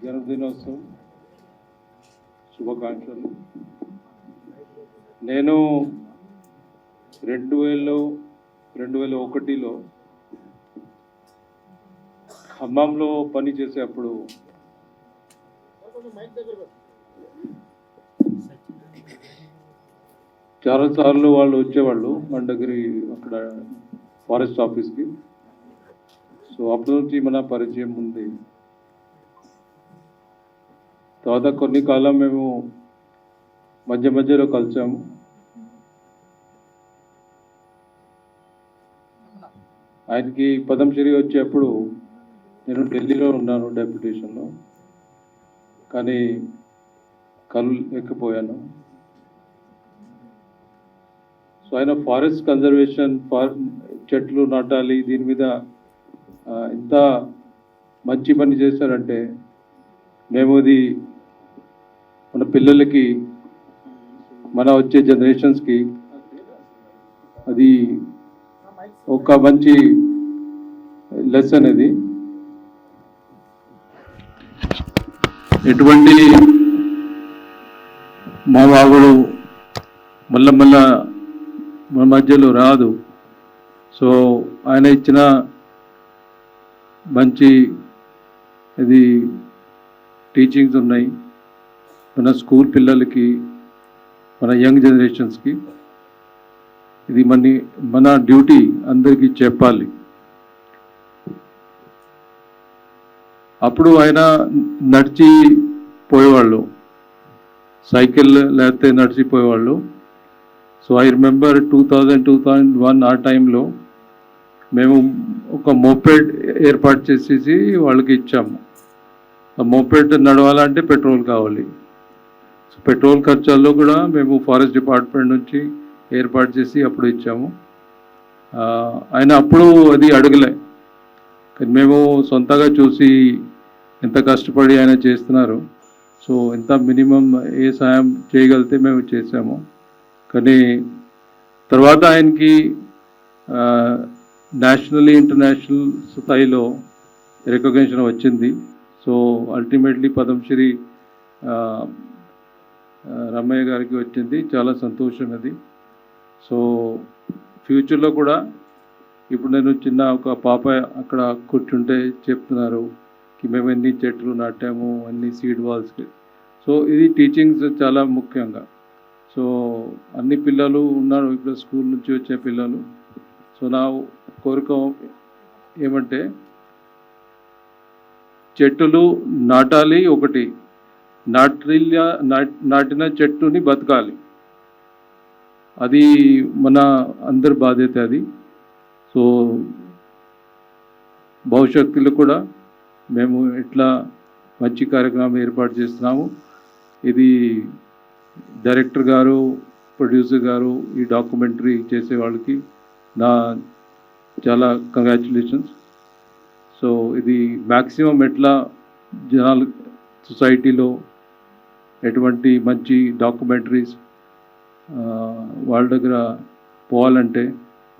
జన్మదినోత్సవం శుభాకాంక్షలు. నేను 2001లో ఖమ్మంలో పని చేసేటప్పుడు చాలాసార్లు వాళ్ళు వచ్చేవాళ్ళు మన దగ్గర అక్కడ ఫారెస్ట్ ఆఫీస్కి. సో అప్పటి నుంచి మన పరిచయం ఉంది. తర్వాత కొన్ని కాలం మేము మధ్యలో కలిసాము. ఆయనకి పద్మశ్రీ వచ్చేప్పుడు నేను ఢిల్లీలో ఉన్నాను డెప్యుటేషన్లో, కానీ కలవలేకపోయాను. సో ఆయన ఫారెస్ట్ కన్జర్వేషన్, చెట్లు నాటాలి, దీని మీద ఎంత మంచి పని చేశారంటే మేము ఇది మన పిల్లలకి, మన వచ్చే జనరేషన్స్కి అది ఒక మంచి లెసన్. ఇది ఎటువంటి మా వాగుడు మళ్ళా మన మధ్యలో రాదు. సో ఆయన ఇచ్చిన మంచి ఇది టీచింగ్స్ ఉన్నాయి మన స్కూల్ పిల్లలకి, మన యంగ్ జనరేషన్స్కి. ఇది మన డ్యూటీ అందరికీ చెప్పాలి. అప్పుడు ఆయన నడిచి పోయేవాళ్ళు, సైకిల్ లేకపోతే నడిచిపోయేవాళ్ళు. సో ఐ రిమెంబర్ 2001 ఆ టైంలో మేము ఒక మోపెడ్ ఏర్పాటు చేసేసి వాళ్ళకి ఇచ్చాము. ఆ మోపెడ్ నడవాలంటే పెట్రోల్ కావాలి. సో పెట్రోల్ ఖర్చుల్లో కూడా మేము ఫారెస్ట్ డిపార్ట్మెంట్ నుంచి ఏర్పాటు చేసి అప్పుడు ఇచ్చాము. ఆయన అప్పుడు అది అడగలే, కానీ మేము సొంతగా చూసి ఎంత కష్టపడి ఆయన చేస్తున్నారు. సో ఎంత మినిమం ఏ సాయం చేయగలిగితే మేము చేసాము. కానీ తర్వాత ఆయనకి నేషనల్లీ ఇంటర్నేషనల్ స్థాయిలో రికగ్నిషన్ వచ్చింది. సో అల్టిమేట్లీ పద్మశ్రీ రమయ్య గారికి వచ్చింది. చాలా సంతోషం అది. సో ఫ్యూచర్లో కూడా ఇప్పుడు నేను చిన్న ఒక పాప అక్కడ కూర్చుంటే చెప్తున్నారు మేము ఎన్ని చెట్లు నాటాము, అన్ని సీడ్ వాల్స్కి. సో ఇది టీచింగ్స్ చాలా ముఖ్యంగా. సో అన్ని పిల్లలు ఉన్నారు ఇప్పుడు స్కూల్ నుంచి వచ్చే పిల్లలు. సో నా కోరిక ఏమంటే చెట్టులు నాటాలి, ఒకటి నాటిన చెట్టుని బతకాలి. అది మన అందరి బాధ్యత అది. సో భవిష్యత్తులో కూడా మేము ఇట్లా మంచి కార్యక్రమం ఏర్పాటు చేస్తున్నాము. ఇది డైరెక్టర్ గారు, ప్రొడ్యూసర్ గారు, ఈ డాక్యుమెంటరీ చేసే వాళ్ళకి నా చాలా కంగ్రాచులేషన్స్. సో ఇది మ్యాక్సిమం ఎట్లా జనాలు సొసైటీలో ఎటువంటి మంచి డాక్యుమెంటరీస్ వాళ్ళ దగ్గర పోవాలంటే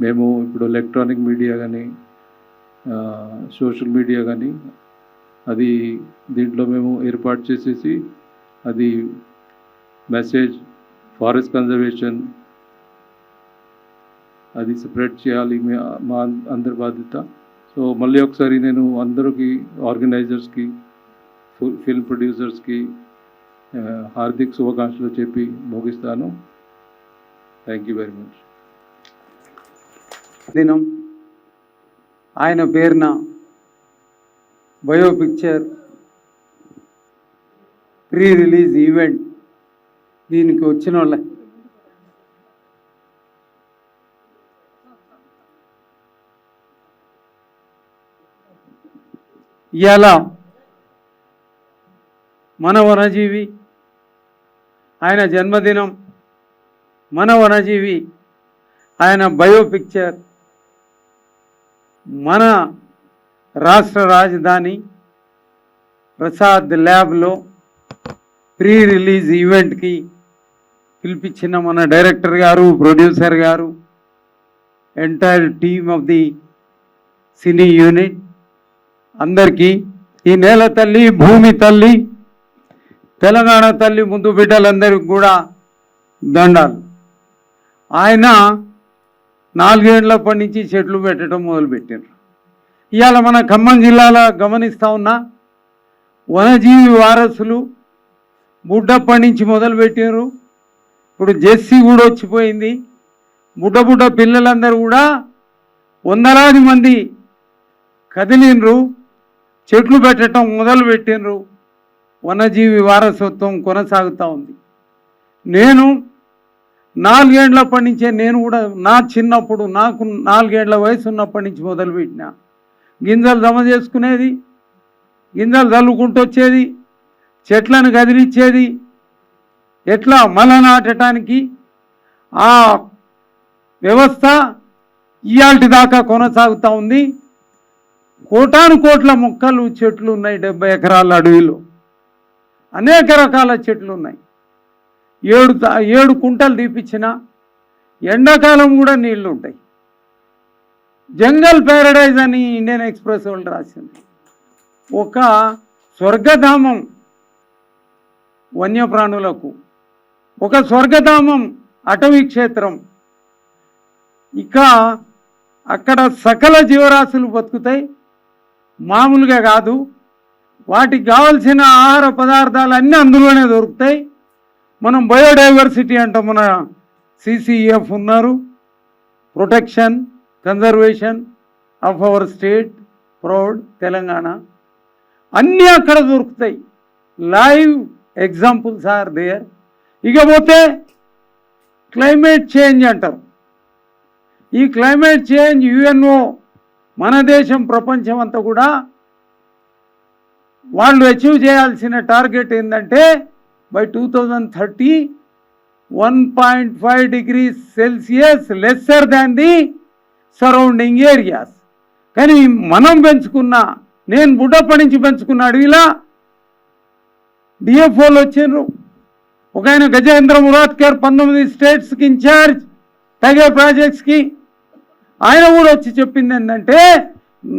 మేము ఇప్పుడు ఎలక్ట్రానిక్ మీడియా కానీ సోషల్ మీడియా కానీ అది దీంట్లో మేము ఏర్పాటు చేసేసి అది మెసేజ్ ఫారెస్ట్ కన్జర్వేషన్ అది స్ప్రెడ్ చేయాలి, మా అందరి బాధ్యత. సో మళ్ళీ ఒకసారి నేను అందరికీ ఆర్గనైజర్స్కి, ఫిల్మ్ ప్రొడ్యూసర్స్కి హార్దిక శుభాకాంక్షలు చెప్పి ముగిస్తాను. Thank you very much. దినం ఆయన పేరున bio picture pre release event దీనికి వచ్చిన వాళ్ళ ఇవాళ మన వనజీవి ఆయన జన్మదినం, మన వనజీవి ఆయన బయో పిక్చర్ మన రాష్ట్ర రాజధాని ప్రసాద్ ల్యాబ్లో ప్రీ రిలీజ్ ఈవెంట్కి పిలిపించిన మన డైరెక్టర్ గారు, ప్రొడ్యూసర్ గారు, entire team of the cine unit అందరికీ ఈ నేల తల్లి, భూమి తల్లి, తెలంగాణ తల్లి ముందు బిడ్డలందరికీ కూడా దండాలు. ఆయన 4 ఏళ్లప్పటి నుంచి చెట్లు పెట్టడం మొదలుపెట్టారు. ఇవాళ మన ఖమ్మం జిల్లాలో గమనిస్తూ ఉన్నా వనజీవి వారసులు బుడ్డప్పటి నుంచి మొదలుపెట్టారు. ఇప్పుడు జెస్సీ కూడా వచ్చిపోయింది. బుడ్డ పిల్లలందరూ కూడా వందలాది మంది కదిలినరు, చెట్లు పెట్టడం మొదలుపెట్టినరు. వనజీవి వారసత్వం కొనసాగుతూ ఉంది. నేను 4 ఏళ్లప్పటి నుంచే, నేను కూడా నా చిన్నప్పుడు నాకు 4 ఏళ్ల వయసు ఉన్నప్పటి నుంచి మొదలుపెట్టిన. గింజలు జమ చేసుకునేది, గింజలు చల్లుకుంటూ వచ్చేది, చెట్లను కదిలిచ్చేది, ఎట్లా మల నాటడానికి ఆ వ్యవస్థ ఇయాల్టి దాకా కొనసాగుతూ ఉంది. కోటాను కోట్ల మొక్కలు, చెట్లు ఉన్నాయి. 70 ఎకరాల అడవిలో అనేక రకాల చెట్లు ఉన్నాయి. 7 కుంటలు తీపిచ్చిన ఎండాకాలం కూడా నీళ్లు ఉంటాయి. జంగల్ ప్యారడైజ్ అని ఇండియన్ ఎక్స్ప్రెస్ వాళ్ళు రాసింది. ఒక స్వర్గధామం వన్యప్రాణులకు, ఒక స్వర్గధామం అటవీ క్షేత్రం. ఇక అక్కడ సకల జీవరాశులు బతుకుతాయి. మామూలుగా కాదు, వాటికి కావలసిన ఆహార పదార్థాలు అన్నీ అందులోనే దొరుకుతాయి. మనం బయోడైవర్సిటీ అంటాం. మన CCEF ఉన్నారు, protection conservation of our state proud Telangana. అన్నీ అక్కడ దొరుకుతాయి. Live examples are there. ఇకపోతే క్లైమేట్ చేంజ్ అంటారు. ఈ క్లైమేట్ చేంజ్ UNO మన దేశం, ప్రపంచం అంతా కూడా వాళ్ళు అచీవ్ చేయాల్సిన టార్గెట్ ఏంటంటే by 2030 1.5 degrees Celsius lesser than the surrounding areas. కానీ మనం పెంచుకున్న, నేను బుడ్డప్పటి నుంచి పెంచుకున్న అడవిలా DFOలు వచ్చిండ్రు. ఒక ఆయన గజేంద్ర మురాద్కర్ 19 స్టేట్స్కి ఇన్ఛార్జ్ టైగర్ ప్రాజెక్ట్స్కి, ఆయన కూడా వచ్చి చెప్పింది ఏంటంటే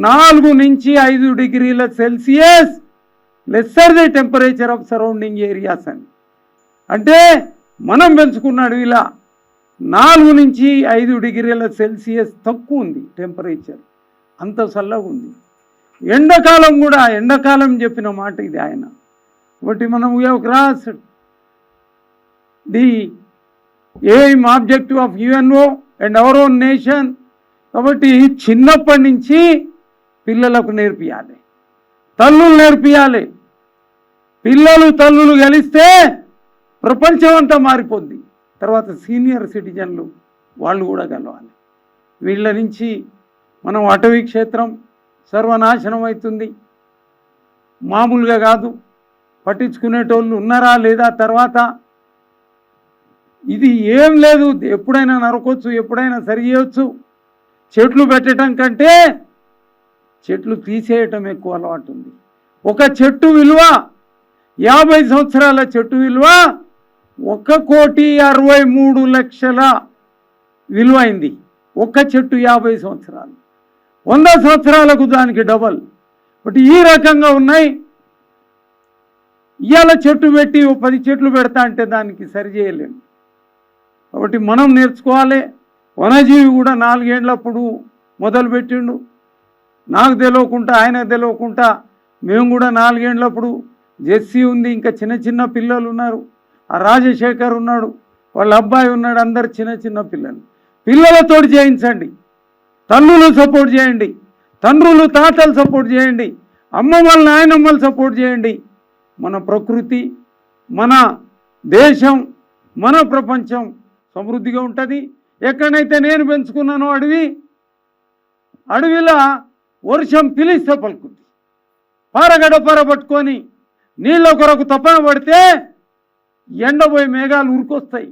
4 నుంచి 5 డిగ్రీల Celsius lesser the temperature of surrounding areas అని. అంటే మనం పెంచుకున్న అడవిలా 4 నుంచి 5 డిగ్రీల సెల్సియస్ తక్కువ ఉంది టెంపరేచర్, అంత చల్లగా ఉంది. ఎండాకాలం కూడా, ఎండాకాలం చెప్పిన మాట ఇది ఆయన. కాబట్టి మనం we have crossed the aim objective of UNO and our own nation. కాబట్టి చిన్నప్పటి నుంచి పిల్లలకు నేర్పియాలి, తల్లులు నేర్పియాలి. పిల్లలు తల్లులు కలిస్తే ప్రపంచం అంతా మారిపోద్ది. తర్వాత సీనియర్ సిటిజన్లు వాళ్ళు కూడా కలవాలి. వీళ్ళ నుంచి మనం అటవీ క్షేత్రం సర్వనాశనం అవుతుంది. మామూలుగా కాదు, పట్టించుకునేటోళ్ళు ఉన్నారా లేదా? తర్వాత ఇది ఏం లేదు, ఎప్పుడైనా నరకొచ్చు, ఎప్పుడైనా సరి చేయవచ్చు. చెట్లు పెట్టడం కంటే చెట్లు తీసేయటం ఎక్కువ అలవాటు ఉంది. ఒక చెట్టు విలువ 50 సంవత్సరాల చెట్టు విలువ 1,63,00,000 విలువ అయింది. ఒక్క చెట్టు 50 సంవత్సరాలు, 100 సంవత్సరాలకు దానికి డబల్. బట్ ఈ రకంగా ఉన్నాయి. ఇవాళ చెట్టు పెట్టి 10 చెట్లు పెడతా అంటే దానికి సరి చేయలేము. కాబట్టి మనం నేర్చుకోవాలి. వనజీవి కూడా 4 ఏళ్ళప్పుడు మొదలుపెట్టిండు. నాకు తెలియకుండా, ఆయనకు తెలియకుండా మేము కూడా 4 ఏళ్ళప్పుడు జెస్సీ ఉంది, ఇంకా చిన్న చిన్న పిల్లలు ఉన్నారు, ఆ రాజశేఖర్ ఉన్నాడు, వాళ్ళ అబ్బాయి ఉన్నాడు, అందరు చిన్న చిన్న పిల్లలు. పిల్లలతోటి చేయించండి, తల్లులు సపోర్ట్ చేయండి, తండ్రులు తాతలు సపోర్ట్ చేయండి, అమ్మమ్మలు నాయనమ్మలు సపోర్ట్ చేయండి. మన ప్రకృతి, మన దేశం, మన ప్రపంచం సమృద్ధిగా ఉంటుంది. ఎక్కడైతే నేను పెంచుకున్నానో అడవిలో వర్షం పిలిస్తే పలుకుద్ది. పారగడపర పట్టుకొని నీళ్ళ కొరకు తపన పడితే ఎండబోయి మేఘాలు ఉరికొస్తాయి,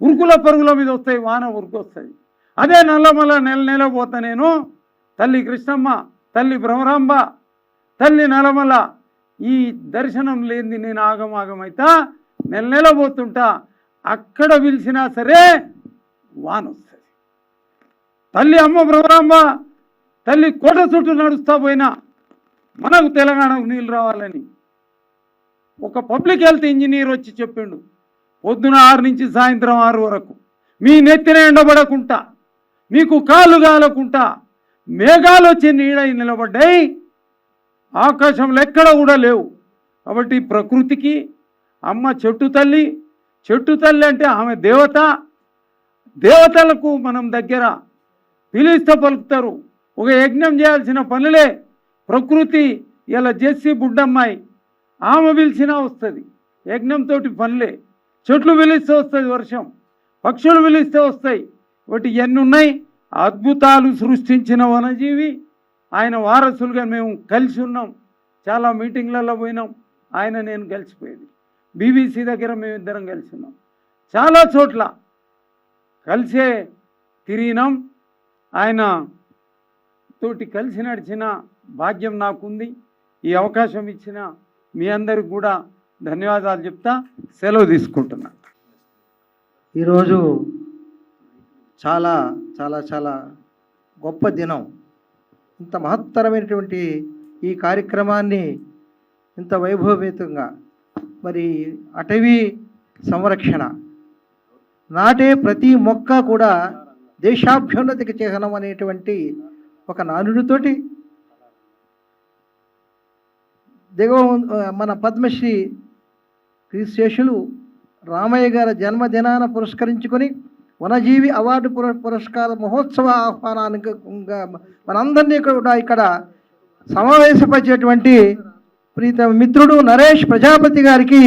ఉరుకుల పరుగుల మీద వస్తాయి, వాన ఉరికొస్తాయి. అదే నల్లమల నెల పోతా నేను, తల్లి కృష్ణమ్మ, తల్లి భ్రమరాంబ, తల్లి నల్లమల ఈ దర్శనం లేనిది నేను ఆగమాగమైతా, నెల పోతుంటా. అక్కడ పిలిచినా సరే వాన వస్తుంది. తల్లి అమ్మ భ్రమరాంబ, తల్లి కోట చుట్టూ నడుస్తా పోయినా మనకు తెలంగాణకు నీళ్ళు రావాలని ఒక పబ్లిక్ హెల్త్ ఇంజనీర్ వచ్చి చెప్పిండు. పొద్దున 6 నుంచి సాయంత్రం 6 వరకు మీ నెత్తిన ఎండబడకుండా, మీకు కాళ్ళు కాలకుండా మేఘాలు వచ్చి నీడై నిలబడ్డాయి, ఆకాశంలో ఎక్కడ కూడా లేవు. కాబట్టి ప్రకృతికి అమ్మ చెట్టు తల్లి అంటే ఆమె దేవత. దేవతలకు మనం దగ్గర పిలిస్తే పలుకుతారు. ఒక యజ్ఞం చేయాల్సిన పనులే ప్రకృతి. ఇలా జెస్సీ బుడ్డమ్మాయి, ఆమె పిలిచినా వస్తుంది. యజ్ఞంతో పనులే. చెట్లు పిలిస్తే వస్తుంది వర్షం, పక్షులు పిలిస్తే వస్తాయి. కాబట్టి ఇవన్నీ ఉన్నాయి. అద్భుతాలు సృష్టించిన వనజీవి. ఆయన వారసులుగా మేము కలిసి ఉన్నాం. చాలా మీటింగ్లలో పోయినాం, ఆయన నేను కలిసిపోయేది. బీబీసీ దగ్గర మేమిద్దరం కలిసి ఉన్నాం. చాలా చోట్ల కలిసే తిరిగినాం. ఆయన తోటి కలిసి నడిచిన భాగ్యం నాకుంది. ఈ అవకాశం ఇచ్చిన మీ అందరికి కూడా ధన్యవాదాలు చెప్తా సెలవు తీసుకుంటున్నా. ఈరోజు చాలా చాలా చాలా గొప్ప దినం. ఇంత మహత్తరమైనటువంటి ఈ కార్యక్రమాన్ని ఇంత వైభవపేతంగా, మరి అటవీ సంరక్షణ, నాటే ప్రతి మొక్క కూడా దేశాభ్యున్నతికి చిహ్నం అనేటువంటి ఒక నానుడితోటి మన పద్మశ్రీ క్రీశేషులు రామయ్య గారి జన్మదినాన పురస్కరించుకొని వనజీవి అవార్డు పురస్కార మహోత్సవ ఆహ్వానానికి మనందరినీ కూడా ఇక్కడ సమావేశపరిచేటువంటి ప్రీత మిత్రుడు నరేష్ ప్రజాపతి గారికి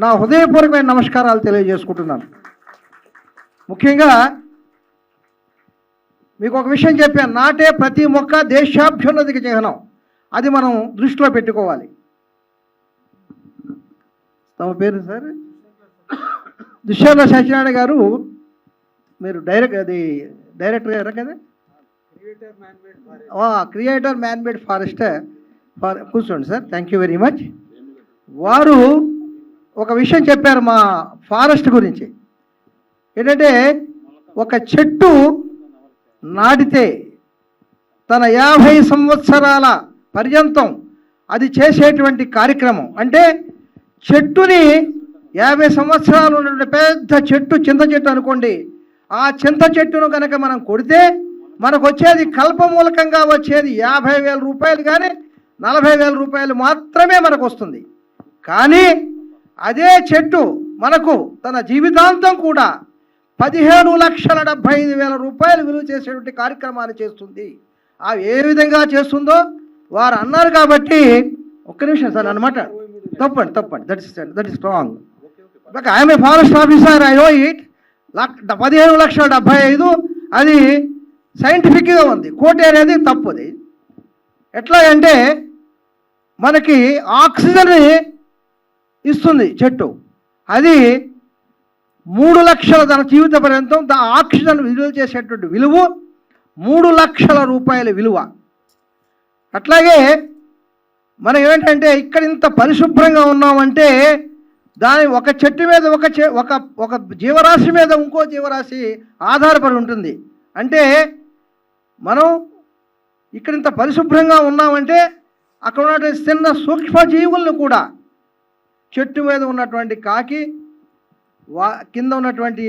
నా హృదయపూర్వకమైన నమస్కారాలు తెలియజేసుకుంటున్నాను. ముఖ్యంగా మీకు ఒక విషయం చెప్పాను, నాటే ప్రతి మొక్క దేశాభ్యున్నతికి చిహ్నం. అది మనం దృష్టిలో పెట్టుకోవాలి. తమ పేరు సార్? దుశ్శాల సత్యనారాయణ గారు, మీరు డైరెక్టర్ గారు కదా, క్రియేటర్ మ్యాన్మేడ్ ఫారెస్ట్. కూర్చోండి sir, thank you very much. వారు ఒక విషయం చెప్పారు మా ఫారెస్ట్ గురించి. ఏంటంటే ఒక చెట్టు నాటితే తన 50 సంవత్సరాల పర్యంతం అది చేసేటువంటి కార్యక్రమం. అంటే చెట్టుని 50 సంవత్సరాలు ఉన్నటువంటి పెద్ద చెట్టు, చింత చెట్టు అనుకోండి, ఆ చింత చెట్టును కనుక మనం కొడితే మనకు వచ్చేది కల్పమూలకంగా వచ్చేది 50,000 రూపాయలు, కానీ 40,000 రూపాయలు మాత్రమే మనకు వస్తుంది. కానీ అదే చెట్టు మనకు తన జీవితాంతం కూడా 15,75,000 రూపాయలు విలువ చేసేటువంటి కార్యక్రమాన్ని చేస్తుంది. అవి ఏ విధంగా చేస్తుందో వారు అన్నారు. కాబట్టి ఒక్క నిమిషం సార్ అన్నమాట, తప్పండి that is wrong. I'm a forest officer, I know it. 15,75,000 అది సైంటిఫిక్గా ఉంది. కోటి అనేది తప్పుది. ఎట్లా అంటే మనకి ఆక్సిజన్ ఇస్తుంది చెట్టు. అది 3 లక్షల తన జీవిత పర్యంతం ఆక్సిజన్ విడుదల చేసేటువంటి విలువ 3 లక్షల రూపాయల విలువ. అట్లాగే మనం ఏంటంటే ఇక్కడ ఇంత పరిశుభ్రంగా ఉన్నామంటే దాని ఒక చెట్టు మీద ఒక జీవరాశి మీద ఇంకో జీవరాశి ఆధారపడి ఉంటుంది. అంటే మనం ఇక్కడ ఇంత పరిశుభ్రంగా ఉన్నామంటే అక్కడ ఉన్నటువంటి చిన్న సూక్ష్మజీవులను కూడా చెట్టు మీద ఉన్నటువంటి కాకి కింద ఉన్నటువంటి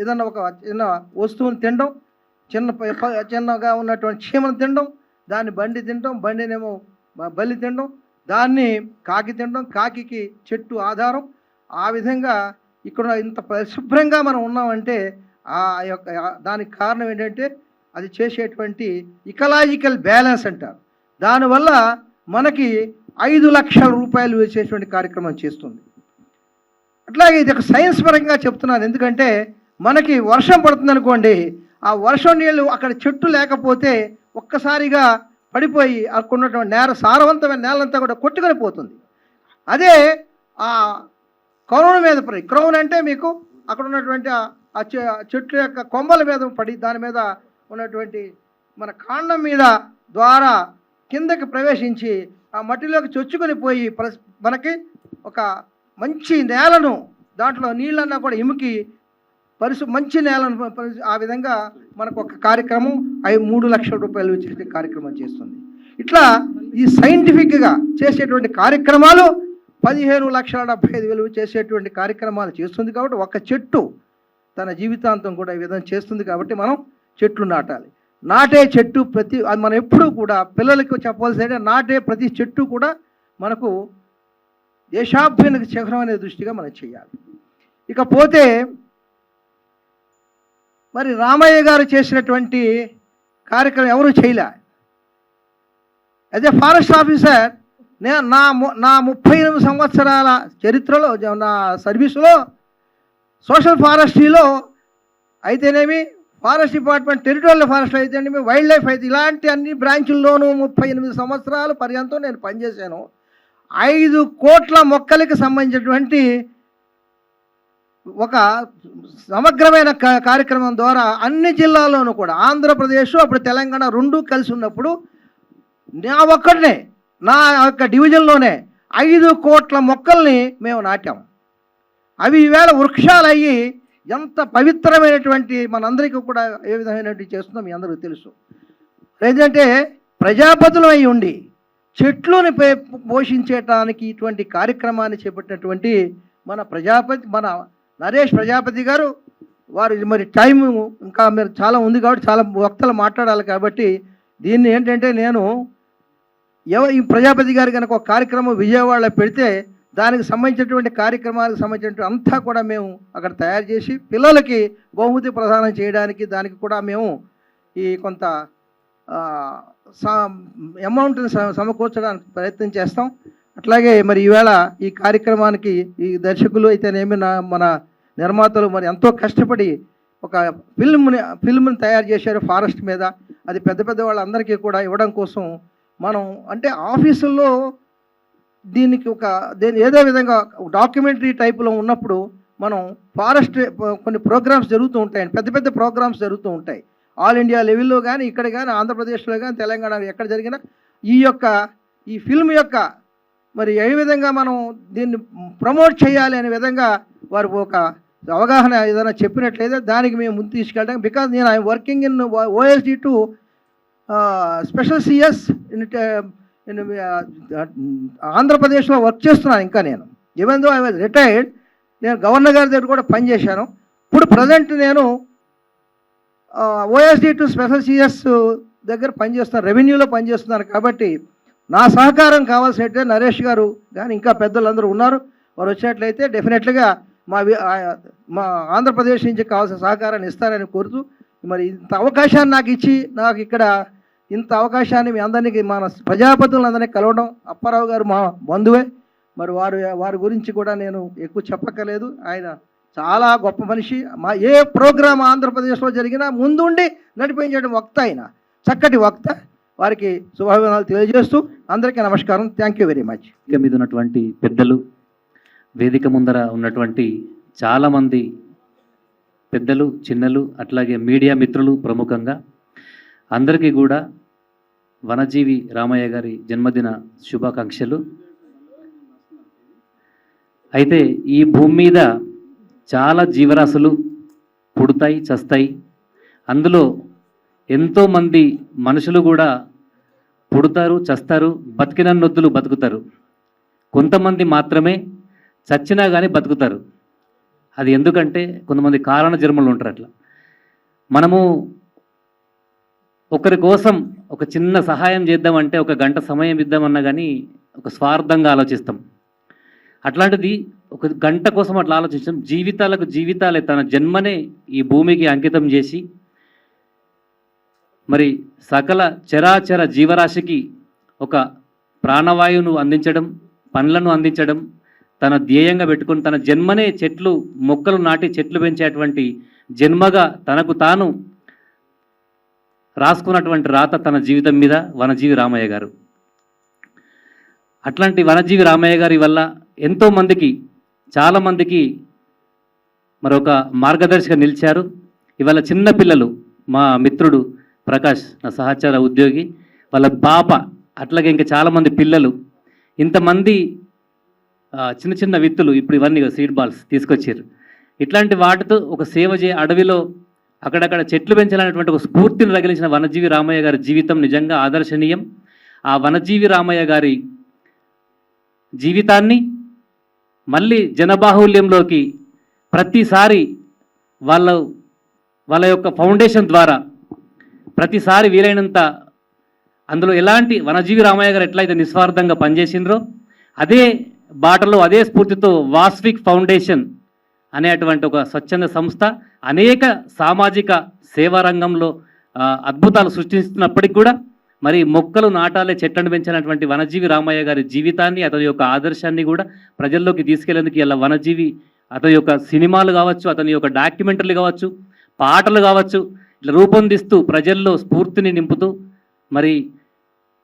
ఏదన్నా ఒక చిన్న వస్తువుని తినడం, చిన్నగా ఉన్నటువంటి చీమను తినడం, దాన్ని బండి తినడం, బండినేమో బల్లి తినడం, దాన్ని కాకి తినడం, కాకికి చెట్టు ఆధారం. ఆ విధంగా ఇక్కడ ఇంత పరిశుభ్రంగా మనం ఉన్నామంటే ఆ యొక్క దానికి కారణం ఏంటంటే అది చేసేటువంటి ఇకలాజికల్ బ్యాలెన్స్ అంటారు. దానివల్ల మనకి 5 లక్షల రూపాయలు వేసేటువంటి కార్యక్రమం చేస్తుంది. అట్లాగే ఇది ఒక సైన్స్ పరంగా చెప్తున్నాను. ఎందుకంటే మనకి వర్షం పడుతుంది అనుకోండి, ఆ వర్షం నీళ్ళు అక్కడ చెట్టు లేకపోతే ఒక్కసారిగా పడిపోయి అక్కడ ఉన్నటువంటి సారవంతమైన నేలంతా కూడా కొట్టుకొని పోతుంది. అదే ఆ క్రౌన్ మీద పడి, క్రౌన్ అంటే మీకు అక్కడ ఉన్నటువంటి ఆ చెట్టు యొక్క కొమ్మల మీద పడి దాని మీద ఉన్నటువంటి మన కాండం మీద ద్వారా కిందకి ప్రవేశించి ఆ మట్టిలోకి చొచ్చుకొని పోయి మనకి ఒక మంచి నేలను దాంట్లో నీళ్ళన్నా కూడా ఇమికి మంచి నేలను ఆ విధంగా మనకు ఒక కార్యక్రమం 3 లక్షల రూపాయలు వచ్చే కార్యక్రమం చేస్తుంది. ఇట్లా ఈ సైంటిఫిక్గా చేసేటువంటి కార్యక్రమాలు 15,75,000 చేసేటువంటి కార్యక్రమాలు చేస్తుంది. కాబట్టి ఒక చెట్టు తన జీవితాంతం కూడా ఈ విధంగా చేస్తుంది. కాబట్టి మనం చెట్లు నాటాలి. నాటే చెట్టు మనం ఎప్పుడూ కూడా పిల్లలకి చెప్పాల్సిన నాటే ప్రతి చెట్టు కూడా మనకు దేశాభ్యున్నతి శిఖరం అనే దృష్టిగా మనం చేయాలి. ఇకపోతే మరి రామయ్య గారు చేసినటువంటి కార్యక్రమం ఎవరు చేయలే. యాజ్ ఎ ఫారెస్ట్ ఆఫీసర్ నా 38 సంవత్సరాల చరిత్రలో నా సర్వీసులో సోషల్ ఫారెస్ట్రీలో అయితేనేమి, ఫారెస్ట్ డిపార్ట్మెంట్ టెరిటోరియల్ ఫారెస్ట్ అయితేనేమి, వైల్డ్ లైఫ్ అయితే ఇలాంటి అన్ని బ్రాంచుల్లోనూ 38 సంవత్సరాల పర్యంతం నేను పనిచేశాను. 5 కోట్ల మొక్కలకి సంబంధించినటువంటి ఒక సమగ్రమైన కార్యక్రమం ద్వారా అన్ని జిల్లాల్లోనూ కూడా ఆంధ్రప్రదేశ్ అప్పుడు తెలంగాణ రెండూ కలిసి ఉన్నప్పుడు నా ఒక్కడనే నా యొక్క డివిజన్లోనే 5 కోట్ల మొక్కల్ని మేము నాటాం. అవి ఈవేళ వృక్షాలు అయ్యి ఎంత పవిత్రమైనటువంటి మనందరికీ కూడా ఏ విధమైనటువంటి చేస్తుందో మీ అందరికీ తెలుసు. ఏంటంటే ప్రజాపతులు అయి ఉండి చెట్లుని పోషించడానికి ఇటువంటి కార్యక్రమాన్ని చేపట్టినటువంటి మన నరేష్ ప్రజాపతి గారు వారు మరి టైం ఇంకా మీరు చాలా ఉంది కాబట్టి చాలా వక్తలు మాట్లాడాలి. కాబట్టి దీన్ని ఏంటంటే నేను ఈ ప్రజాపతి గారు కనుక ఒక కార్యక్రమం విజయవాడలో పెడితే దానికి సంబంధించినటువంటి కార్యక్రమాలకు సంబంధించినటువంటి అంతా కూడా మేము అక్కడ తయారు చేసి పిల్లలకి బహుమతి ప్రదానం చేయడానికి దానికి కూడా మేము ఈ కొంత అమౌంట్ని సమకూర్చడానికి ప్రయత్నం చేస్తాం. అట్లాగే మరి ఈవేళ ఈ కార్యక్రమానికి ఈ దర్శకులు అయితేనేమి మన నిర్మాతలు మరి ఎంతో కష్టపడి ఒక ఫిల్మ్ని తయారు చేశారు ఫారెస్ట్ మీద. అది పెద్ద వాళ్ళందరికీ కూడా ఇవ్వడం కోసం మనం అంటే ఆఫీసుల్లో దీనికి ఏదో విధంగా డాక్యుమెంటరీ టైపులో ఉన్నప్పుడు మనం ఫారెస్ట్ కొన్ని ప్రోగ్రామ్స్ జరుగుతూ ఉంటాయండి, పెద్ద ప్రోగ్రామ్స్ జరుగుతూ ఉంటాయి. ఆల్ ఇండియా లెవెల్లో కానీ ఇక్కడ కానీ ఆంధ్రప్రదేశ్లో కానీ తెలంగాణలో ఎక్కడ జరిగినా ఈ ఫిల్మ్ యొక్క మరి ఏ విధంగా మనం దీన్ని ప్రమోట్ చేయాలి అనే విధంగా వారు ఒక అవగాహన ఏదైనా చెప్పినట్లయితే దానికి మేము ముందు తీసుకెళ్ళడం. బికాజ్ నేను I'm working in OSD to special CS in ఆంధ్రప్రదేశ్లో వర్క్ చేస్తున్నాను. ఇంకా నేను even though I was retired, నేను గవర్నర్ గారి దగ్గర కూడా పనిచేశాను. ఇప్పుడు ప్రజెంట్ నేను OSD టు స్పెషల్ CS దగ్గర పనిచేస్తున్నాను, రెవెన్యూలో పనిచేస్తున్నాను. కాబట్టి నా సహకారం కావాల్సినట్టే నరేష్ గారు కానీ ఇంకా పెద్దలందరూ ఉన్నారు, వారు వచ్చినట్లయితే డెఫినెట్లుగా మా ఆంధ్రప్రదేశ్ నుంచి కావాల్సిన సహకారాన్ని ఇస్తారని కోరుతూ మరి ఇంత అవకాశాన్ని నాకు ఇచ్చి నాకు ఇక్కడ ఇంత అవకాశాన్ని మీ అందరికీ మన ప్రజాపతులందరినీ కలవడం, అప్పారావు గారు మా బంధువే, మరి వారి గురించి కూడా నేను ఎక్కువ చెప్పక్కర్లేదు. ఆయన చాలా గొప్ప మనిషి. ఏ ప్రోగ్రాం ఆంధ్రప్రదేశ్లో జరిగినా ముందుండి నడిపించడం వక్త, ఆయన చక్కటి వక్త. వారికి శుభాభివందనాలు తెలియజేస్తూ అందరికీ నమస్కారం. Thank you very much. ఇక మీద ఉన్నటువంటి పెద్దలు వేదిక ముందర ఉన్నటువంటి చాలామంది పెద్దలు, చిన్నలు, అట్లాగే మీడియా మిత్రులు ప్రముఖంగా అందరికీ కూడా వనజీవి రామయ్య గారి జన్మదిన శుభాకాంక్షలు. అయితే ఈ భూమి మీద చాలా జీవరాశులు పుడతాయి, చస్తాయి. అందులో ఎంతోమంది మనుషులు కూడా పుడతారు, చస్తారు, బతికినన్నొద్దులు బతుకుతారు. కొంతమంది మాత్రమే చచ్చినా కానీ బతుకుతారు. అది ఎందుకంటే కొంతమంది కారణ జన్మలు ఉంటారు. అట్లా మనము ఒకరి కోసం ఒక చిన్న సహాయం చేద్దామంటే ఒక గంట సమయం ఇద్దామన్నా కానీ ఒక స్వార్థంగా ఆలోచిస్తాం. అట్లాంటిది ఒక గంట కోసం అట్లా ఆలోచించాం. జీవితాలకు జీవితాలే తన జన్మనే ఈ భూమికి అంకితం చేసి మరి సకల చరాచర జీవరాశికి ఒక ప్రాణవాయువును అందించడం, పండ్లను అందించడం తన ధ్యేయంగా పెట్టుకుని తన జన్మనే చెట్లు మొక్కలు నాటి చెట్లు పెంచేటువంటి జన్మగా తనకు తాను రాసుకున్నటువంటి రాత తన జీవితం మీద వనజీవి రామయ్య గారు. అట్లాంటి వనజీవి రామయ్య గారి వల్ల ఎంతోమందికి, చాలామందికి మరొక మార్గదర్శిగా నిలిచారు. ఇవాళ చిన్న పిల్లలు, మా మిత్రుడు ప్రకాష్, నా సహచార ఉద్యోగి, వాళ్ళ పాప, అట్లాగే ఇంకా చాలామంది పిల్లలు, ఇంతమంది చిన్న చిన్న విత్తులు ఇప్పుడు ఇవన్నీ సీడ్ బాల్స్ తీసుకొచ్చారు. ఇట్లాంటి వాటితో ఒక సేవ అడవిలో అక్కడక్కడ చెట్లు పెంచాలనేటువంటి ఒక స్ఫూర్తిని రగిలించిన వనజీవి రామయ్య గారి జీవితం నిజంగా ఆదర్శనీయం. ఆ వనజీవి రామయ్య గారి జీవితాన్ని మళ్ళీ జనబాహుల్యంలోకి ప్రతిసారి వాళ్ళ యొక్క ఫౌండేషన్ ద్వారా ప్రతిసారి వీలైనంత అందులో ఎలాంటి వనజీవి రామయ్య గారు ఎట్లయితే నిస్వార్థంగా పనిచేసిండ్రో అదే బాటలో అదే స్ఫూర్తితో వాస్విక్ ఫౌండేషన్ అనేటువంటి ఒక స్వచ్ఛంద సంస్థ అనేక సామాజిక సేవా రంగంలో అద్భుతాలు సృష్టిస్తున్నప్పటికీ కూడా మరి మొక్కలు నాటాలే చెట్లను పెంచినటువంటి వనజీవి రామయ్య గారి జీవితాన్ని, అతని యొక్క ఆదర్శాన్ని కూడా ప్రజల్లోకి తీసుకెళ్లేందుకు ఇలా వనజీవి అతని యొక్క సినిమాలు కావచ్చు, అతని యొక్క డాక్యుమెంటరీలు కావచ్చు, పాటలు కావచ్చు, ఇట్లా రూపొందిస్తూ ప్రజల్లో స్ఫూర్తిని నింపుతూ మరి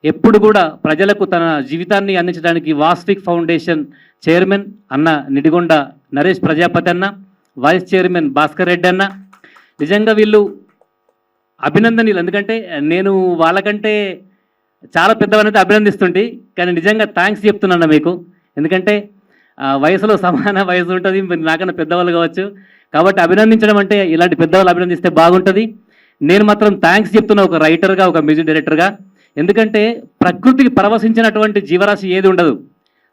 ఎప్పుడు కూడా ప్రజలకు తన జీవితాన్ని అందించడానికి వాస్విక్ ఫౌండేషన్ చైర్మన్ అన్న నిడిగొండ నరేష్ ప్రజాపతి అన్న, వైస్ చైర్మన్ భాస్కర్ రెడ్డి అన్న, నిజంగా వీళ్ళు అభినందనీయులు. ఎందుకంటే నేను వాళ్ళకంటే చాలా పెద్దవనైతే అభినందిస్తుంటే, కానీ నిజంగా థ్యాంక్స్ చెప్తున్నాను మీకు. ఎందుకంటే వయసులో సమాన వయసు ఉంటుంది, నాకన్నా పెద్దవాళ్ళు కావచ్చు, కాబట్టి అభినందించడం అంటే ఇలాంటి పెద్దవాళ్ళు అభినందిస్తే బాగుంటుంది. నేను మాత్రం థ్యాంక్స్ చెప్తున్నా ఒక రైటర్గా, ఒక మ్యూజిక్ డైరెక్టర్గా. ఎందుకంటే ప్రకృతికి పరవశించినటువంటి జీవరాశి ఏది ఉండదు.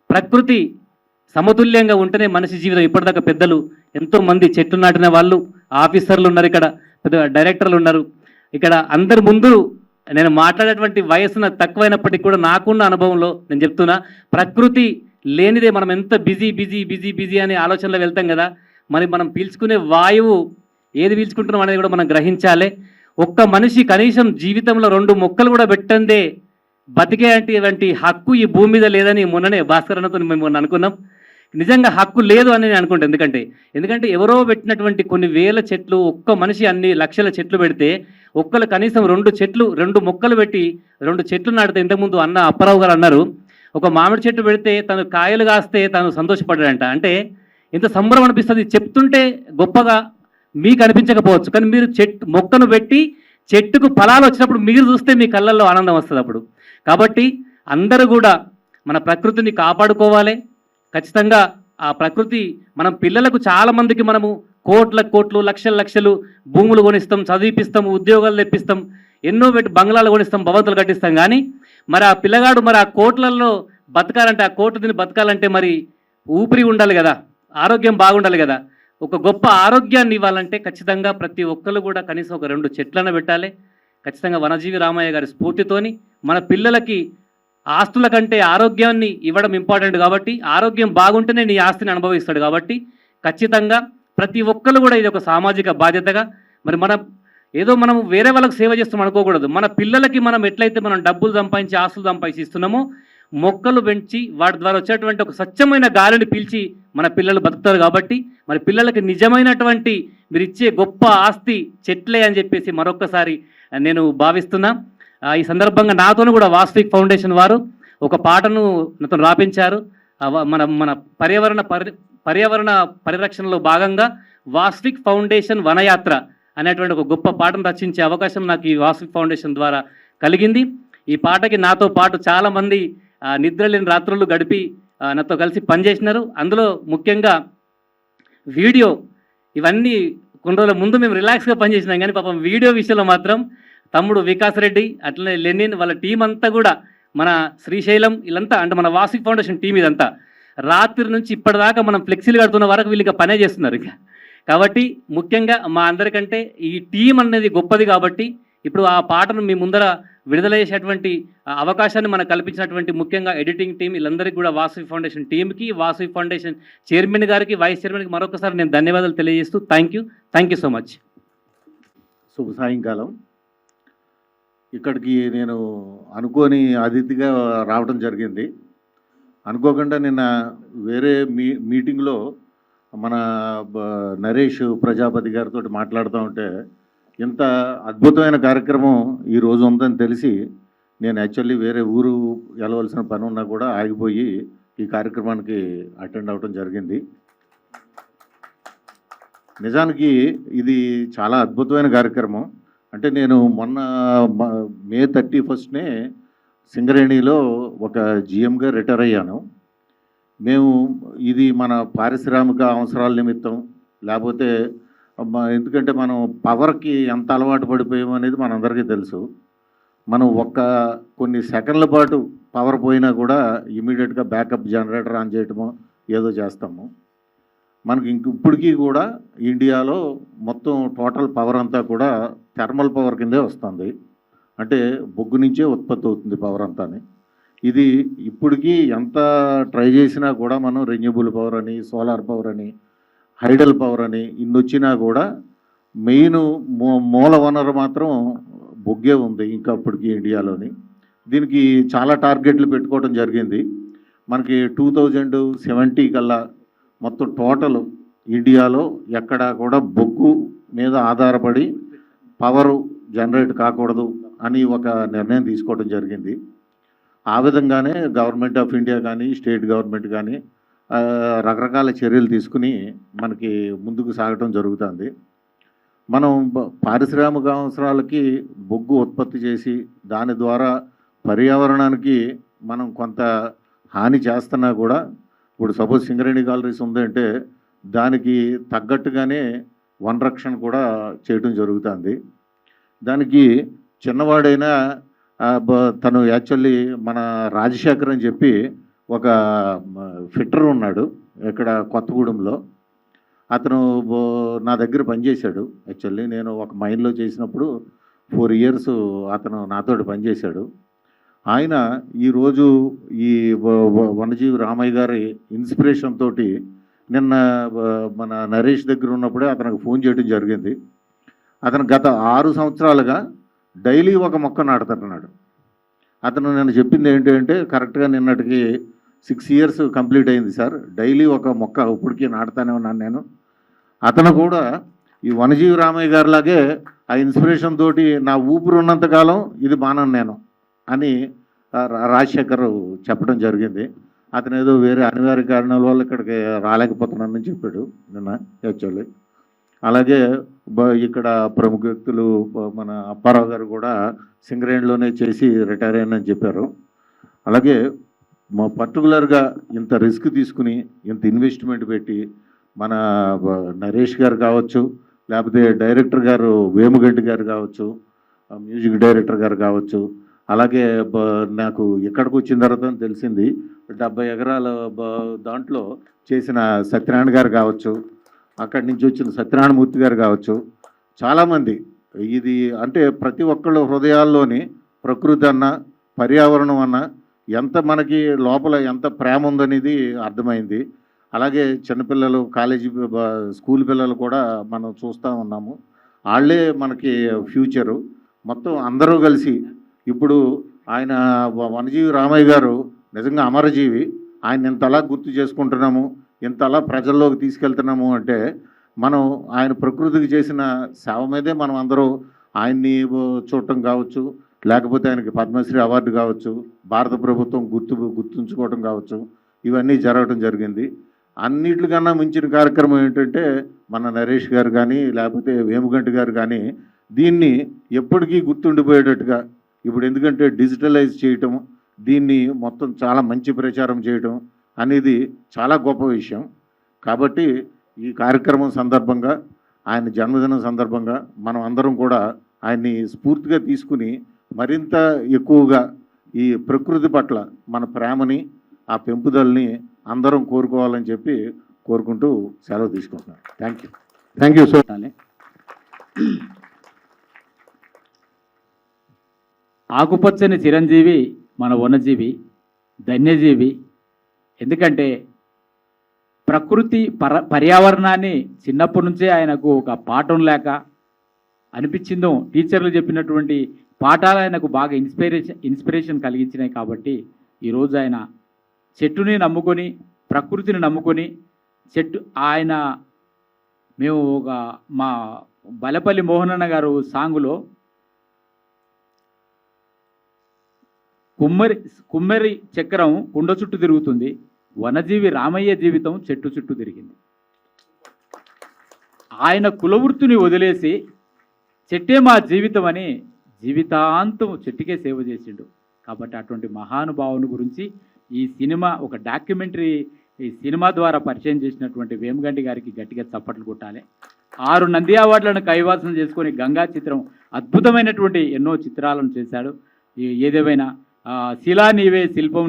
ప్రకృతి సమతుల్యంగా ఉంటేనే మనిషి జీవితం. ఇప్పటిదాకా పెద్దలు ఎంతోమంది చెట్లు నాటిన వాళ్ళు, ఆఫీసర్లు ఉన్నారు, ఇక్కడ పెద్ద డైరెక్టర్లు ఉన్నారు. ఇక్కడ అందరి ముందు నేను మాట్లాడేటువంటి వయసున తక్కువైనప్పటికీ కూడా నాకున్న అనుభవంలో నేను చెప్తున్నా, ప్రకృతి లేనిదే మనం ఎంత బిజీ బిజీ బిజీ బిజీ అనే ఆలోచనలో వెళ్తాం కదా. మరి మనం పీల్చుకునే వాయువు ఏది పీల్చుకుంటున్నాం అనేది కూడా మనం గ్రహించాలి. ఒక్క మనిషి కనీసం జీవితంలో 2 మొక్కలు కూడా పెట్టందే బతికేటువంటి హక్కు ఈ భూమి మీద లేదని మొన్ననే భాస్కర్ అన్నతో మేము మొన్న అనుకున్నాం. నిజంగా హక్కు లేదు అని నేను అనుకుంటాను. ఎందుకంటే ఎవరో పెట్టినటువంటి కొన్ని వేల చెట్లు, ఒక్క మనిషి అన్ని లక్షల చెట్లు పెడితే ఒక్కరు కనీసం 2 మొక్కలు పెట్టి 2 చెట్లు నాటితే, ఇంతకుముందు అన్న అప్పారావు గారు అన్నారు, ఒక మామిడి చెట్టు పెడితే తను కాయలు కాస్తే తను సంతోషపడ్డాడంట. అంటే ఇంత సంబరం అనిపిస్తుంది. చెప్తుంటే గొప్పగా మీకు అనిపించకపోవచ్చు, కానీ మీరు మొక్కను పెట్టి చెట్టుకు ఫలాలు వచ్చినప్పుడు మీరు చూస్తే మీ కళ్ళల్లో ఆనందం వస్తుంది అప్పుడు. కాబట్టి అందరూ కూడా మన ప్రకృతిని కాపాడుకోవాలి. ఖచ్చితంగా ఆ ప్రకృతి మనం పిల్లలకు చాలామందికి మనము కోట్లు లక్షలు భూములు కొనిస్తాం, చదివిపిస్తాం, ఉద్యోగాలు తెప్పిస్తాం, ఎన్నో పెట్టి బంగ్లాలు కొనిస్తాం, భవంతులు కట్టిస్తాం. కానీ మరి ఆ పిల్లగాడు మరి ఆ కోట్లలో బతకాలంటే, ఆ కోట్లు తిని బతకాలంటే మరి ఊపిరి ఉండాలి కదా, ఆరోగ్యం బాగుండాలి కదా. ఒక గొప్ప ఆరోగ్యాన్ని ఇవ్వాలంటే ఖచ్చితంగా ప్రతి ఒక్కరు కూడా కనీసం ఒక 2 చెట్లను పెట్టాలి. ఖచ్చితంగా వనజీవి రామయ్య గారి స్ఫూర్తితోని మన పిల్లలకి ఆస్తుల కంటే ఆరోగ్యాన్ని ఇవ్వడం ఇంపార్టెంట్. కాబట్టి ఆరోగ్యం బాగుంటేనే నీ ఆస్తిని అనుభవిస్తాడు. కాబట్టి ఖచ్చితంగా ప్రతి ఒక్కరు కూడా ఇది ఒక సామాజిక బాధ్యతగా, మరి మనం వేరే వాళ్ళకు సేవ చేస్తాం అనుకోకూడదు. మన పిల్లలకి మనం ఎట్లయితే మనం డబ్బులు సంపాదించి ఆస్తులు సంపాదించి ఇస్తున్నామో, మొక్కలు పెంచి వాటి ద్వారా వచ్చేటువంటి ఒక స్వచ్ఛమైన గాలిని పీల్చి మన పిల్లలు బతుకుతారు. కాబట్టి మరి పిల్లలకి నిజమైనటువంటి మీరు ఇచ్చే గొప్ప ఆస్తి చెట్లే అని చెప్పేసి మరొక్కసారి నేను భావిస్తున్నా. ఈ సందర్భంగా నాతోనూ కూడా వాస్విక్ ఫౌండేషన్ వారు ఒక పాటను నాతో రాపించారు. మన మన పర్యావరణ పరిరక్షణలో భాగంగా వాస్విక్ ఫౌండేషన్ వనయాత్ర అనేటువంటి ఒక గొప్ప పాటను రచించే అవకాశం నాకు ఈ వాస్విక్ ఫౌండేషన్ ద్వారా కలిగింది. ఈ పాటకి నాతో పాటు చాలామంది నిద్రలేని రాత్రులు గడిపి నాతో కలిసి పనిచేసినారు. అందులో ముఖ్యంగా వీడియో ఇవన్నీ కొన్ని రోజుల ముందు మేము రిలాక్స్గా పనిచేసినాం, కానీ పాపం వీడియో విషయంలో మాత్రం తమ్ముడు వికాస్ రెడ్డి అట్లనే లెనిన్ వాళ్ళ టీం అంతా కూడా, మన శ్రీశైలం వీళ్ళంతా అంటే మన వాస్విక్ ఫౌండేషన్ టీం ఇదంతా రాత్రి నుంచి ఇప్పటిదాకా మనం ఫ్లెక్సీలు కడుతున్న వరకు వీళ్ళు ఇక పనే చేస్తున్నారు ఇక. కాబట్టి ముఖ్యంగా మా అందరికంటే ఈ టీం అనేది గొప్పది. కాబట్టి ఇప్పుడు ఆ పాటను మీ ముందర విడుదల చేసేటువంటి అవకాశాన్ని మనకు కల్పించినటువంటి ముఖ్యంగా ఎడిటింగ్ టీం వీళ్ళందరికీ కూడా వాసవి ఫౌండేషన్ టీంకి, వాసవి ఫౌండేషన్ చైర్మన్ గారికి, వైస్ చైర్మన్కి మరొకసారి నేను ధన్యవాదాలు తెలియజేస్తూ థ్యాంక్ యూ సో మచ్. శుభ సాయంకాలం. ఇక్కడికి నేను అనుకోని అతిథిగా రావడం జరిగింది. అనుకోకుండా నిన్న వేరే మీటింగ్లో మన నరేష్ ప్రజాపతి గారితో మాట్లాడుతూ ఉంటే ఇంత అద్భుతమైన కార్యక్రమం ఈరోజు ఉందని తెలిసి నేను యాక్చువల్లీ వేరే ఊరు వెళ్ళవలసిన పని ఉన్నా కూడా ఆగిపోయి ఈ కార్యక్రమానికి అటెండ్ అవ్వడం జరిగింది. నిజానికి ఇది చాలా అద్భుతమైన కార్యక్రమం. అంటే నేను మొన్న మే 31నే సింగరేణిలో ఒక జిఎంగా రిటైర్ అయ్యాను. మేము ఇది మన పారిశ్రామిక అవసరాల నిమిత్తం, లేకపోతే ఎందుకంటే మనం పవర్కి ఎంత అలవాటు పడిపోయాము అనేది మనందరికీ తెలుసు. మనం కొన్ని సెకండ్ల పాటు పవర్ పోయినా కూడా ఇమీడియట్గా బ్యాకప్ జనరేటర్ ఆన్ చేయటమో ఏదో చేస్తాము. మనకి ఇప్పటికీ కూడా ఇండియాలో మొత్తం టోటల్ పవర్ అంతా కూడా థర్మల్ పవర్ కిందే వస్తుంది. అంటే బొగ్గు నుంచే ఉత్పత్తి అవుతుంది పవర్ అంతాని. ఇది ఇప్పటికీ ఎంత ట్రై చేసినా కూడా మనం రెన్యూబుల్ పవర్ అని, సోలార్ పవర్ అని, హైడల్ పవర్ అని ఇన్ని వచ్చినా కూడా మెయిన్ మూల వనరు మాత్రం బొగ్గే ఉంది ఇంకా ఇప్పటికీ ఇండియాలోని. దీనికి చాలా టార్గెట్లు పెట్టుకోవడం జరిగింది. మనకి 2070 కల్లా మొత్తం టోటల్ ఇండియాలో ఎక్కడా కూడా బొగ్గు మీద ఆధారపడి పవరు జనరేట్ కాకూడదు అని ఒక నిర్ణయం తీసుకోవడం జరిగింది. ఆ విధంగానే గవర్నమెంట్ ఆఫ్ ఇండియా కానీ, స్టేట్ గవర్నమెంట్ కానీ రకరకాల చర్యలు తీసుకుని మనకి ముందుకు సాగటం జరుగుతుంది. మనం పారిశ్రామిక అవసరాలకి బొగ్గు ఉత్పత్తి చేసి దాని ద్వారా పర్యావరణానికి మనం కొంత హాని చేస్తున్నా కూడా, ఇప్పుడు సపోజ్ సింగరేణి గ్యాలరీస్ ఉందంటే దానికి తగ్గట్టుగానే వనరక్షణ కూడా చేయడం జరుగుతుంది. దానికి చిన్నవాడైనా తను యాక్చువల్లీ మన రాజశేఖర్ అని చెప్పి ఒక ఫిట్టర్ ఉన్నాడు ఇక్కడ కొత్తగూడెంలో. అతను నా దగ్గర పనిచేశాడు. యాక్చువల్లీ నేను ఒక మైన్లో చేసినప్పుడు 4 years అతను నాతోటి పనిచేశాడు. ఆయన ఈరోజు ఈ వనజీవి రామయ్య గారి ఇన్స్పిరేషన్ తోటి నిన్న మన నరేష్ దగ్గర ఉన్నప్పుడే అతనికి ఫోన్ చేయడం జరిగింది. అతను గత 6 సంవత్సరాలుగా డైలీ ఒక మొక్క నాటుతున్నాడు. అతను నేను చెప్పింది ఏంటంటే కరెక్ట్గా నిన్నటికి 6 years కంప్లీట్ అయింది సార్. డైలీ ఒక మొక్క ఇప్పటికీ నాటుతానే ఉన్నాను నేను. అతను కూడా ఈ వనజీవి రామయ్య గారిలాగే ఆ ఇన్స్పిరేషన్ తోటి నా ఊపిరి ఉన్నంతకాలం ఇది బాణం నేను అని రాజశేఖర్ చెప్పడం జరిగింది. అతను ఏదో వేరే అనివార్య కారణాల వల్ల ఇక్కడికి రాలేకపోతున్నానని చెప్పాడు నిన్న యాక్చువల్లీ. అలాగే ఇక్కడ ప్రముఖ వ్యక్తులు మన అప్పారావు గారు కూడా సింగరేణిలోనే చేసి రిటైర్ అయ్యానని చెప్పారు. అలాగే పర్టికులర్గా ఇంత రిస్క్ తీసుకుని ఇంత ఇన్వెస్ట్మెంట్ పెట్టి మన నరేష్ గారు కావచ్చు, లేకపోతే డైరెక్టర్ గారు వేముగంటి గారు కావచ్చు, మ్యూజిక్ డైరెక్టర్ గారు కావచ్చు, అలాగే నాకు ఇక్కడికి వచ్చిన తర్వాత తెలిసింది 70 ఎకరాల దాంట్లో చేసిన సత్యనారాయణ గారు కావచ్చు, అక్కడి నుంచి వచ్చిన సత్యనారాయణమూర్తి గారు కావచ్చు, చాలామంది ఇది అంటే ప్రతి ఒక్కళ్ళ హృదయాల్లోని ప్రకృతి అన్న పర్యావరణం అన్న ఎంత మనకి లోపల ఎంత ప్రేమ ఉందనేది అర్థమైంది. అలాగే చిన్నపిల్లలు, కాలేజీ స్కూల్ పిల్లలు కూడా మనం చూస్తూ ఉన్నాము. వాళ్ళే మనకి ఫ్యూచరు. మొత్తం అందరూ కలిసి ఇప్పుడు ఆయన వనజీవి రామయ్య గారు నిజంగా అమరజీవి. ఆయన ఇంతలా గుర్తు చేసుకుంటున్నాము, ఇంతలా ప్రజల్లోకి తీసుకెళ్తున్నాము అంటే మనం ఆయన ప్రకృతికి చేసిన సేవ మీదే మనం అందరూ ఆయన్ని చూడటం కావచ్చు, లేకపోతే ఆయనకి పద్మశ్రీ అవార్డు కావచ్చు, భారత ప్రభుత్వం గుర్తుంచుకోవటం కావచ్చు, ఇవన్నీ జరగడం జరిగింది. అన్నిటికన్నా మించిన కార్యక్రమం ఏంటంటే మన నరేష్ గారు కానీ లేకపోతే వేముగంటి గారు కానీ దీన్ని ఎప్పటికీ గుర్తుండిపోయేటట్టుగా ఇప్పుడు ఎందుకంటే డిజిటలైజ్ చేయటం, దీన్ని మొత్తం చాలా మంచి ప్రచారం చేయటం అనేది చాలా గొప్ప విషయం. కాబట్టి ఈ కార్యక్రమం సందర్భంగా, ఆయన జన్మదినం సందర్భంగా మనం అందరం కూడా ఆయన్ని స్ఫూర్తిగా తీసుకుని మరింత ఎక్కువగా ఈ ప్రకృతి పట్ల మన ప్రేమని, ఆ పెంపుదలని అందరం కోరుకోవాలని చెప్పి కోరుకుంటూ సెలవు తీసుకుంటున్నాను. Thank you so much. ఆకుపచ్చని చిరంజీవి మన వనజీవి, ధన్యజీవి. ఎందుకంటే ప్రకృతి పర్యావరణాన్ని చిన్నప్పటి నుంచే ఆయనకు ఒక పాఠం లేక అనిపించిందో, టీచర్లు చెప్పినటువంటి పాఠాలు ఆయనకు బాగా ఇన్స్పిరేషన్ కలిగించినాయి. కాబట్టి ఈరోజు ఆయన చెట్టుని నమ్ముకొని, ప్రకృతిని నమ్ముకొని మేము మా బలపల్లి మోహనన్న గారు సాంగులో కుమ్మరి చక్రం కుండ చుట్టూ తిరుగుతుంది, వనజీవి రామయ్య జీవితం చెట్టు చుట్టూ తిరిగింది. ఆయన కులవృత్తిని వదిలేసి చెట్టే మా జీవితం అని జీవితాంతం చెట్టుకే సేవ చేసిండు. కాబట్టి అటువంటి మహానుభావుని గురించి ఈ సినిమా ఒక డాక్యుమెంటరీ, ఈ సినిమా ద్వారా పరిచయం చేసినటువంటి వేమగంటి గారికి గట్టిగా చప్పట్లు కొట్టాలి. 6 నంది అవార్డులను కైవాసం చేసుకొని గంగా చిత్రం అద్భుతమైనటువంటి ఎన్నో చిత్రాలను చేశాడు. ఏదేమైనా శిలా నీవే శిల్పం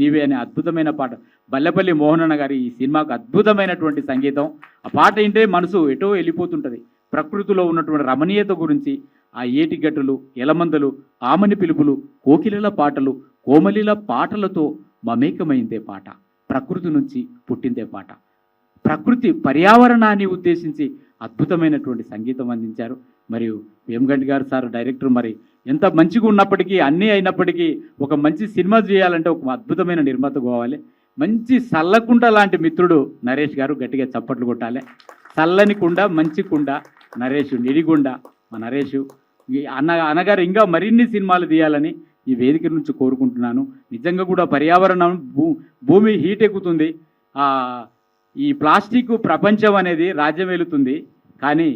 నీవే అనే అద్భుతమైన పాట బల్లెపల్లి మోహనన్న గారి ఈ సినిమాకు అద్భుతమైనటువంటి సంగీతం. ఆ పాట వింటే మనసు ఎటో వెళ్ళిపోతుంటుంది. ప్రకృతిలో ఉన్నటువంటి రమణీయత గురించి, ఆ ఏటిగట్టులు, ఎలమందలు, ఆమని పిలుపులు, కోకిలల పాటలు, కోమలిల పాటలతో మమేకమైందే పాట, ప్రకృతి నుంచి పుట్టిందే పాట. ప్రకృతి పర్యావరణాన్ని ఉద్దేశించి అద్భుతమైనటువంటి సంగీతం అందించారు. మరియు వేమగంటి గారు సార్ డైరెక్టర్, మరి ఎంత మంచిగా ఉన్నప్పటికీ, అన్నీ అయినప్పటికీ ఒక మంచి సినిమా చేయాలంటే ఒక అద్భుతమైన నిర్మాత కావాలి. మంచి సల్లకుండ లాంటి మిత్రుడు నరేష్ గారు, గట్టిగా చప్పట్లు కొట్టాలి. చల్లని కుండ, మంచి కుండ నరేష్, నిడిగుండ మా నరేషు. అన్నగారు ఇంకా మరిన్ని సినిమాలు తీయాలని ఈ వేదిక నుంచి కోరుకుంటున్నాను. నిజంగా కూడా పర్యావరణం, భూమి హీట్ ఎక్కుతుంది. ఈ ప్లాస్టిక్ ప్రపంచం అనేది రాజ్యం వెళుతుంది. కానీ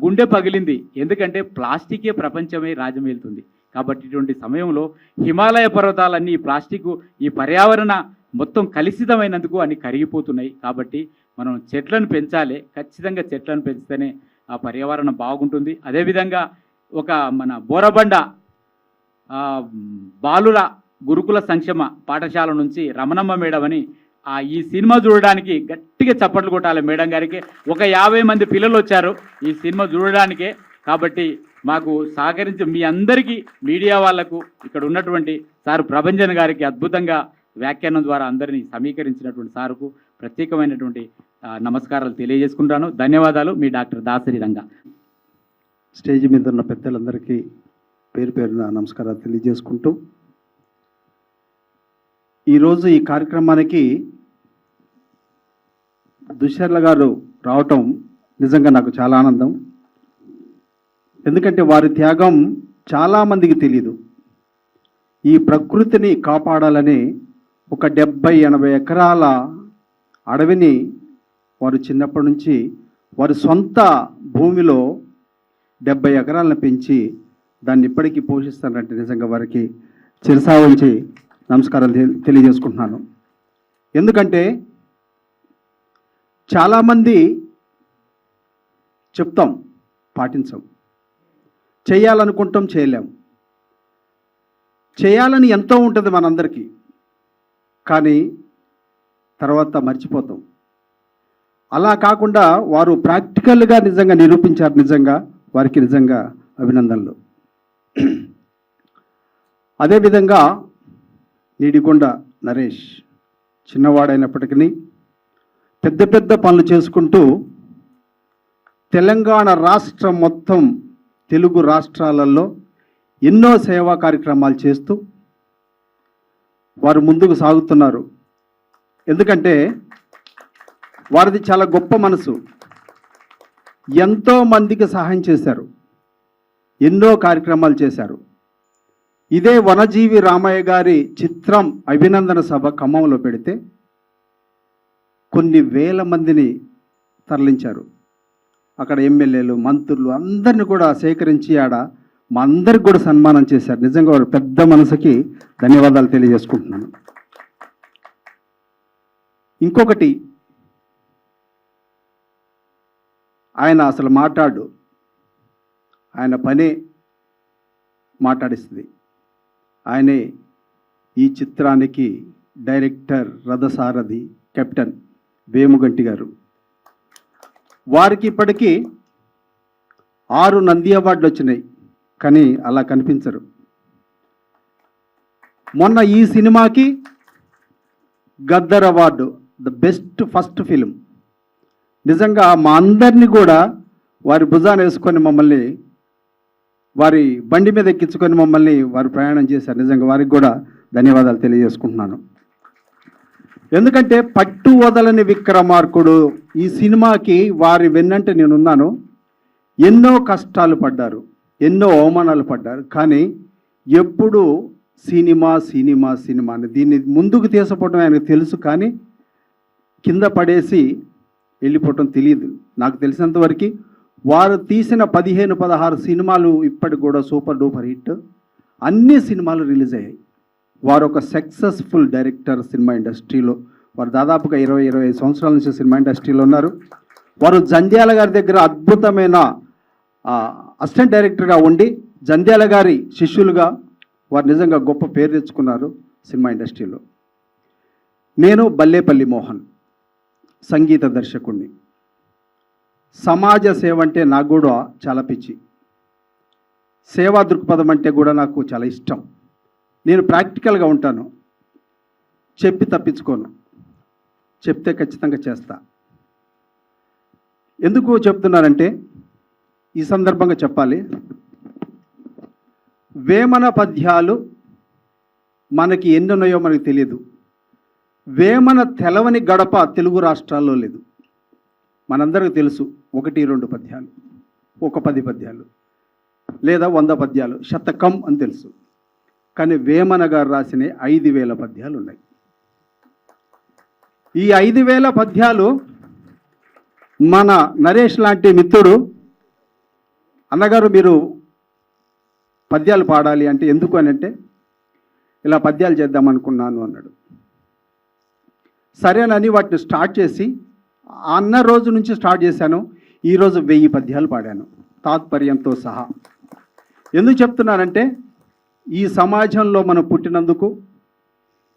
గుండె పగిలింది. ఎందుకంటే ప్లాస్టికే ప్రపంచమే రాజ్యం వెళ్తుంది. కాబట్టి ఇటువంటి సమయంలో హిమాలయ పర్వతాలన్నీ ఈ ప్లాస్టిక్, ఈ పర్యావరణ మొత్తం కలుషితమైనందుకు అన్ని కరిగిపోతున్నాయి. కాబట్టి మనం చెట్లను పెంచాలి. ఖచ్చితంగా చెట్లను పెంచితేనే ఆ పర్యావరణం బాగుంటుంది. అదేవిధంగా ఒక మన బోరబండ బాలుర గురుకుల సంక్షేమ పాఠశాల నుంచి రమణమ్మ మేడం అని ఈ సినిమా చూడడానికి గట్టిగా చప్పట్లు కొట్టాలి మేడం గారికి. ఒక 50 మంది పిల్లలు వచ్చారు ఈ సినిమా చూడడానికే. కాబట్టి మాకు సహకరించి మీ అందరికీ, మీడియా వాళ్లకు, ఇక్కడ ఉన్నటువంటి సార్ ప్రభంజన్ గారికి అద్భుతంగా వ్యాఖ్యానం ద్వారా అందరినీ సమీకరించినటువంటి సారుకు ప్రత్యేకమైనటువంటి నమస్కారాలు తెలియజేసుకుంటాను. ధన్యవాదాలు. మీ డాక్టర్ దాసరి రంగా. స్టేజ్ మీద ఉన్న పెద్దలందరికీ పేరు పేరున నమస్కారాలు తెలియజేసుకుంటూ, ఈరోజు ఈ కార్యక్రమానికి దుశ్శర్ల గారు రావటం నిజంగా నాకు చాలా ఆనందం. ఎందుకంటే వారి త్యాగం చాలామందికి తెలియదు. ఈ ప్రకృతిని కాపాడాలని ఒక 70-80 ఎకరాల అడవిని వారు చిన్నప్పటి నుంచి వారి సొంత భూమిలో 70 ఎకరాలను పెంచి దాన్ని ఇప్పటికీ పోషిస్తారంటే నిజంగా వారికి చిరసావంచి నమస్కారాలు తెలియజేసుకుంటున్నాను. ఎందుకంటే చాలామంది చెప్తాం, పాటించాం, చేయాలనుకుంటాం, చేయలేం. చేయాలని ఎంతో ఉంటుంది మనందరికీ, కానీ తర్వాత మర్చిపోతాం. అలా కాకుండా వారు ప్రాక్టికల్గా నిజంగా నిరూపించారు. నిజంగా వారికి నిజంగా అభినందనలు. అదేవిధంగా నీడిగొండ నరేష్ చిన్నవాడైనప్పటికీ పెద్ద పెద్ద పనులు చేసుకుంటూ తెలంగాణ రాష్ట్రం మొత్తం, తెలుగు రాష్ట్రాలలో ఎన్నో సేవా కార్యక్రమాలు చేస్తూ వారు ముందుకు సాగుతున్నారు. ఎందుకంటే వారిది చాలా గొప్ప మనసు. ఎంతో మందికి సహాయం చేశారు, ఎన్నో కార్యక్రమాలు చేశారు. ఇదే వనజీవి రామయ్య గారి చిత్రం అభినందన సభ ఖమ్మంలో పెడితే కొన్ని వేల మందిని తరలించారు. అక్కడ ఎమ్మెల్యేలు, మంత్రులు అందరిని కూడా సేకరించి ఆడ మా అందరికి కూడా సన్మానం చేశారు. నిజంగా వారి పెద్ద మనసుకి ధన్యవాదాలు తెలియజేసుకుంటున్నాను. ఇంకొకటి, ఆయన అసలు మాట్లాడు, ఆయన పనే మాట్లాడిస్తుంది. ఆయనే ఈ చిత్రానికి డైరెక్టర్, రథసారథి, కెప్టెన్ వేముగంటి గారు. వారికి ఇప్పటికీ 6 నంది అవార్డులు వచ్చినాయి, కానీ అలా కనిపించరు. మొన్న ఈ సినిమాకి Gaddar award, the best first film. నిజంగా మా అందరినీ కూడా వారి భుజాన వేసుకొని మమ్మల్ని, వారి బండి మీద ఎక్కించుకొని మమ్మల్ని వారు ప్రయాణం చేశారు. నిజంగా వారికి కూడా ధన్యవాదాలు తెలియజేసుకుంటున్నాను. ఎందుకంటే పట్టు వదలని విక్రమార్కుడు ఈ సినిమాకి వారి వెన్నంటే నేనున్నాను. ఎన్నో కష్టాలు పడ్డారు, ఎన్నో అవమానాలు పడ్డారు, కానీ ఎప్పుడు సినిమా సినిమా సినిమా అని దీన్ని ముందుకు తీసుకుపోవడం ఆయనకు తెలుసు, కానీ కింద పడేసి వెళ్ళిపోవటం తెలియదు. నాకు తెలిసినంతవరకు వారు తీసిన 15-16 సినిమాలు ఇప్పటికి కూడా సూపర్ డూపర్ హిట్. అన్ని సినిమాలు రిలీజ్ అయ్యాయి. వారు ఒక సక్సెస్ఫుల్ డైరెక్టర్ సినిమా ఇండస్ట్రీలో. వారు దాదాపుగా 20-25 సంవత్సరాల నుంచి సినిమా ఇండస్ట్రీలో ఉన్నారు. వారు జంధ్యాల గారి దగ్గర అద్భుతమైన అసిస్టెంట్ డైరెక్టర్గా ఉండి జంధ్యాల గారి శిష్యులుగా వారు నిజంగా గొప్ప పేరు తెచ్చుకున్నారు సినిమా ఇండస్ట్రీలో. నేను బల్లేపల్లి మోహన్, సంగీత దర్శకుడిని. సమాజ సేవ అంటే నాకు కూడా చాలా పిచ్చి. సేవా దృక్పథం అంటే కూడా నాకు చాలా ఇష్టం. నేను ప్రాక్టికల్గా ఉంటాను, చెప్పి తప్పించుకోను, చెప్తే ఖచ్చితంగా చేస్తా. ఎందుకు చెప్తున్నానంటే ఈ సందర్భంగా చెప్పాలి. వేమన పద్యాలు మనకి ఎన్నున్నాయో మనకు తెలియదు. వేమన తెలవని గడప తెలుగు రాష్ట్రాల్లో లేదు. మనందరికీ తెలుసు 1-2 పద్యాలు, ఒక 10 పద్యాలు లేదా 100 పద్యాలు, శతకం అని తెలుసు. కానీ వేమన గారు రాసిన 5,000 పద్యాలు ఉన్నాయి. ఈ 5,000 పద్యాలు మన నరేష్ లాంటి మిత్రుడు, అన్నగారు మీరు పద్యాలు పాడాలి అంటే ఎందుకు అని అంటే, ఇలా పద్యాలు చేద్దాం అనుకున్నాను అన్నాడు. సరేనని వాటిని స్టార్ట్ చేసి అన్న రోజు నుంచి స్టార్ట్ చేశాను. ఈరోజు 1000 పద్యాలు పాడాను తాత్పర్యంతో సహా. ఎందుకు చెప్తున్నానంటే ఈ సమాజంలో మనం పుట్టినందుకు,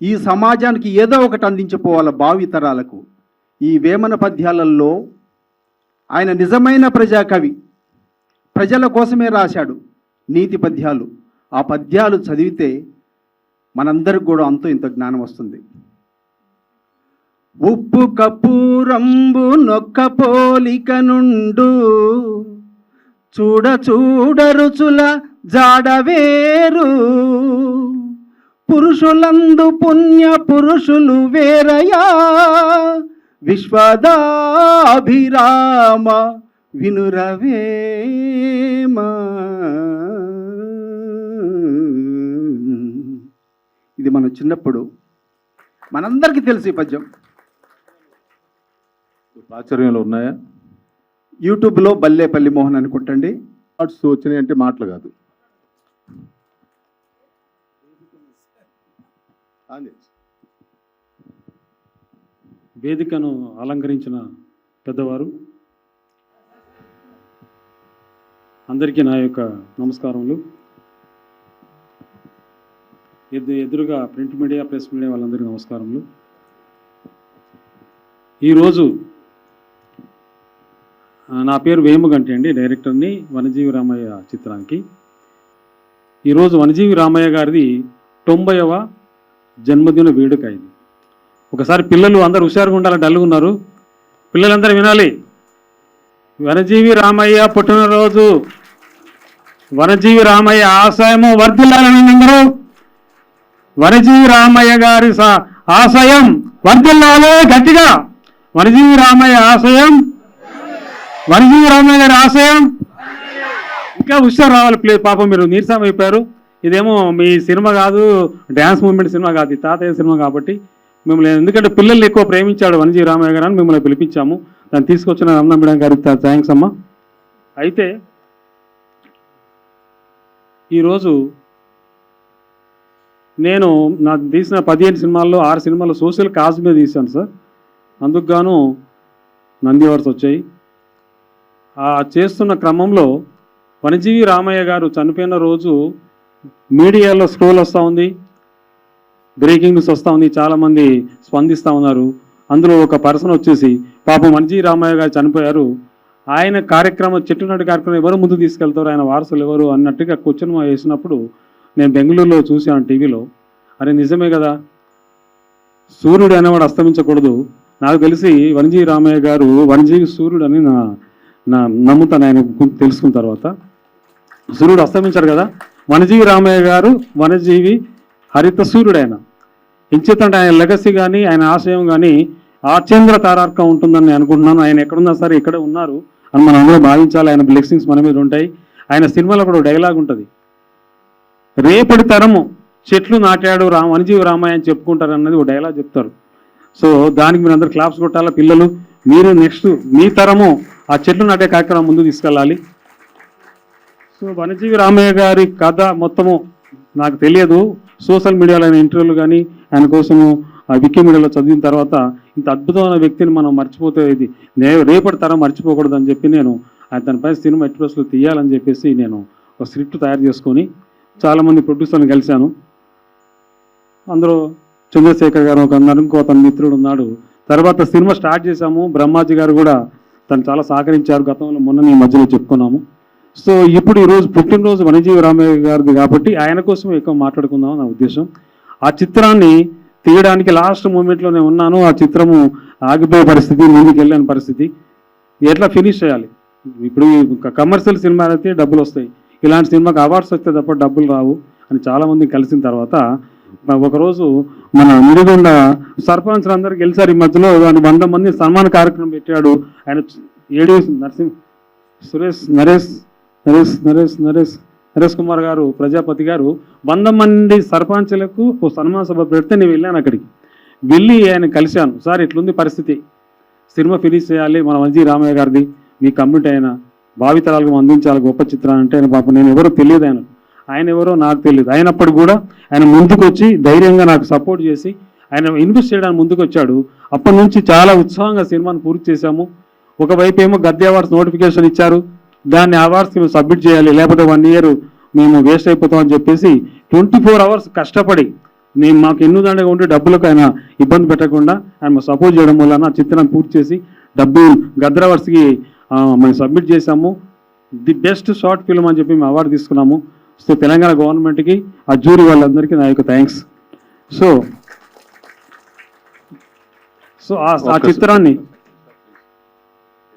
ఈ సమాజానికి ఏదో ఒకటి అందించిపోవాలి భావితరాలకు. ఈ వేమన పద్యాలలో ఆయన నిజమైన ప్రజాకవి, ప్రజల కోసమే రాశాడు నీతి పద్యాలు. ఆ పద్యాలు చదివితే మనందరికి కూడా అంతో ఇంత జ్ఞానం వస్తుంది. ఉప్పు కపూరంబు నొక్క పోలిక నుండు, చూడ చూడ రుచుల జాడవేరు, పురుషులందు పుణ్య పురుషులు వేరయా, విశ్వదాభిరామ వినురవేమ. ఇది మనం చిన్నప్పుడు మనందరికీ తెలుసు ఈ పద్యం. ప్రాచుర్యంలో ఉన్నాయా? యూట్యూబ్లో బల్లేపల్లి మోహన్ అని కొట్టండి. థాట్స్ వచ్చినాయి అంటే మాటలు కాదు. వేదికను అలంకరించిన పెద్దవారు అందరికీ నా యొక్క నమస్కారములు. ఎదురుగా ప్రింట్ మీడియా, ప్రెస్ మీడియా వాళ్ళందరికీ నమస్కారములు. ఈరోజు నా పేరు వేముగంటి అండి, డైరెక్టర్ని వనజీవి రామయ్య చిత్రానికి. ఈరోజు వనజీవి రామయ్య గారిది 90వ జన్మదిన వేడుక ఇది. ఒకసారి పిల్లలు అందరూ హుషారుగా ఉండాలి, డల్గా ఉన్నారు, పిల్లలందరూ వినాలి. వనజీవి రామయ్య పుట్టినరోజు, వనజీవి రామయ్య ఆశయము వర్ధిల్లాలని అందరూ. వనజీవి రామయ్య గారి ఆశయం వర్ధిల్లాలి గట్టిగా. వనజీవి రామయ్య ఆశయం, వనజీవి రామయ్య గారి ఆశయం. ఇంకా హుషారు రావాలి ప్లీజ్. పాపం మీరు నీరసం అయిపోయారు. ఇదేమో మీ సినిమా కాదు, డ్యాన్స్ మూవ్మెంట్ సినిమా కాదు, ఈ తాతయ్య సినిమా కాబట్టి మిమ్మల్ని, ఎందుకంటే పిల్లల్ని ఎక్కువ ప్రేమించాడు వనజీ రామయ్య గారు అని మిమ్మల్ని పిలిపించాము. దాన్ని తీసుకొచ్చిన రమణ మేడం గారికి థ్యాంక్స్ అమ్మా. అయితే ఈరోజు నేను నాకు తీసిన 15 సినిమాల్లో 6 సినిమాలు సోషల్ కాజ్ మీద తీశాను సార్. అందుకు గాను నంది అవార్డ్స్ వచ్చాయి. ఆ చేస్తున్న క్రమంలో వనజీవి రామయ్య గారు చనిపోయిన రోజు మీడియాలో స్క్రోల్ వస్తూ ఉంది, బ్రేకింగ్ న్యూస్ వస్తూ ఉంది, చాలామంది స్పందిస్తూ ఉన్నారు. అందులో ఒక పర్సన్ వచ్చేసి పాపం వనజీవి రామయ్య గారు చనిపోయారు, ఆయన కార్యక్రమం చెట్టునాటి కార్యక్రమం ఎవరు ముందు తీసుకెళ్తారు, ఆయన వారసులు ఎవరు అన్నట్టుగా క్వశ్చన్ వేసినప్పుడు నేను బెంగళూరులో చూశాను టీవీలో. అరే నిజమే కదా, సూర్యుడు అనేవాడు అస్తమించకూడదు. నాకు తెలిసి వనజీవి రామయ్య గారు వనజీవి సూర్యుడు అని నా నమ్ముతాను. ఆయన తెలుసుకున్న తర్వాత సూర్యుడు అస్తమించారు కదా, వనజీవి రామయ్య గారు వనజీవి హరిత సూర్యుడు. ఆయన ఇంచేతంటే ఆయన లెగసీ కానీ ఆయన ఆశయం కానీ ఆచంద్ర తారార్కం ఉంటుందని నేను అనుకుంటున్నాను. ఆయన ఎక్కడున్నా సరే ఇక్కడే ఉన్నారు అని మనం అందరూ భావించాలి. ఆయన బ్లెస్సింగ్స్ మన మీద ఉంటాయి. ఆయన సినిమాలో కూడా డైలాగ్ ఉంటుంది, రేపటి తరము చెట్లు నాటాడు వనజీవి రామయ్య అని చెప్పుకుంటారు అన్నది ఒక డైలాగ్ చెప్తారు. సో దానికి మీరు అందరు క్లాప్స్ కొట్టాలా. పిల్లలు మీరు నెక్స్ట్ మీ తరము ఆ చెట్లు నాటే కార్యక్రమం ముందు తీసుకెళ్ళాలి. సో వనజీవి రామయ్య గారి కథ మొత్తము నాకు తెలియదు, సోషల్ మీడియాలో ఆయన ఇంటర్వ్యూలు కానీ ఆయన కోసము వికీమీడియాలో చదివిన తర్వాత ఇంత అద్భుతమైన వ్యక్తిని మనం మర్చిపోతే ఇది రేపటి తరం మర్చిపోకూడదు అని చెప్పి నేను దానిపై సినిమా ఎట్రోస్లో తీయాలని చెప్పేసి నేను ఒక స్క్రిప్ట్ తయారు చేసుకొని చాలామంది ప్రొడ్యూసర్ని కలిశాను. అందరూ చంద్రశేఖర్ గారు ఒక అన్నారు, ఇంకో అతని మిత్రుడు ఉన్నాడు. తర్వాత సినిమా స్టార్ట్ చేశాము. బ్రహ్మాజీ గారు కూడా తను చాలా సహకరించారు. గతంలో మొన్న ఈ మధ్యలో చెప్పుకున్నాము. సో ఇప్పుడు ఈరోజు పుట్టినరోజు వనజీవి రామయ్య గారిది కాబట్టి ఆయన కోసం ఎక్కువ మాట్లాడుకుందాం నా ఉద్దేశం. ఆ చిత్రాన్ని తీయడానికి లాస్ట్ మూమెంట్లో నేను ఉన్నాను. ఆ చిత్రము ఆగిపోయే పరిస్థితి, ముందుకు వెళ్ళని పరిస్థితి. ఎట్లా ఫినిష్ చేయాలి? ఇప్పుడు కమర్షియల్ సినిమా అయితే డబ్బులు వస్తాయి, ఇలాంటి సినిమాకి అవార్డ్స్ వస్తే తప్ప డబ్బులు రావు అని చాలామంది కలిసిన తర్వాత ఒకరోజు మన మిరిగొండ సర్పంచ్ అందరూ గెలిచారు. ఈ మధ్యలో 100 మంది సన్మాన కార్యక్రమం పెట్టాడు. ఆయన ఏడీఎస్ నరేష్ కుమార్ గారు, ప్రజాపతి గారు 100 మంది సర్పంచ్లకు ఓ సన్మాన సభ పెడితే నేను వెళ్ళాను. అక్కడికి వెళ్ళి ఆయన కలిశాను. సార్ ఇట్లుంది పరిస్థితి, సినిమా ఫినిష్ చేయాలి, మన వనజీవి రామయ్య గారిది, మీ కమ్యూనిటీ అయినా భావితరాలకు అందించాలి గొప్ప చిత్రాన్ని అంటే ఆయన పాపం నేను ఎవరో తెలియదు, ఆయన ఎవరో నాకు తెలియదు. అయినప్పుడు కూడా ఆయన ముందుకు వచ్చి ధైర్యంగా నాకు సపోర్ట్ చేసి ఆయన ఇన్వెస్ట్ చేయడానికి ముందుకు వచ్చాడు. అప్పటి నుంచి చాలా ఉత్సాహంగా సినిమాను పూర్తి చేశాము. ఒకవైపు ఏమో గద్దె అవార్డ్స్ నోటిఫికేషన్ ఇచ్చారు, దాన్ని అవార్డ్స్కి మేము సబ్మిట్ చేయాలి, లేకపోతే 1 ఇయర్ మేము వేస్ట్ అయిపోతామని చెప్పేసి 24 hours కష్టపడి మేము మాకు ఎన్నుదండగా ఉంటే డబ్బులకు ఆయన ఇబ్బంది పెట్టకుండా ఆయన సపోర్ట్ చేయడం వలన చిత్రాన్ని పూర్తి చేసి గద్దె అవార్డ్స్కి మేము సబ్మిట్ చేశాము. ది బెస్ట్ షార్ట్ ఫిల్మ్ అని చెప్పి మేము అవార్డు తీసుకున్నాము. సో తెలంగాణ గవర్నమెంట్కి, ఆ జ్యూరీ వాళ్ళందరికీ నా యొక్క థ్యాంక్స్. సో ఆ చిత్రాన్ని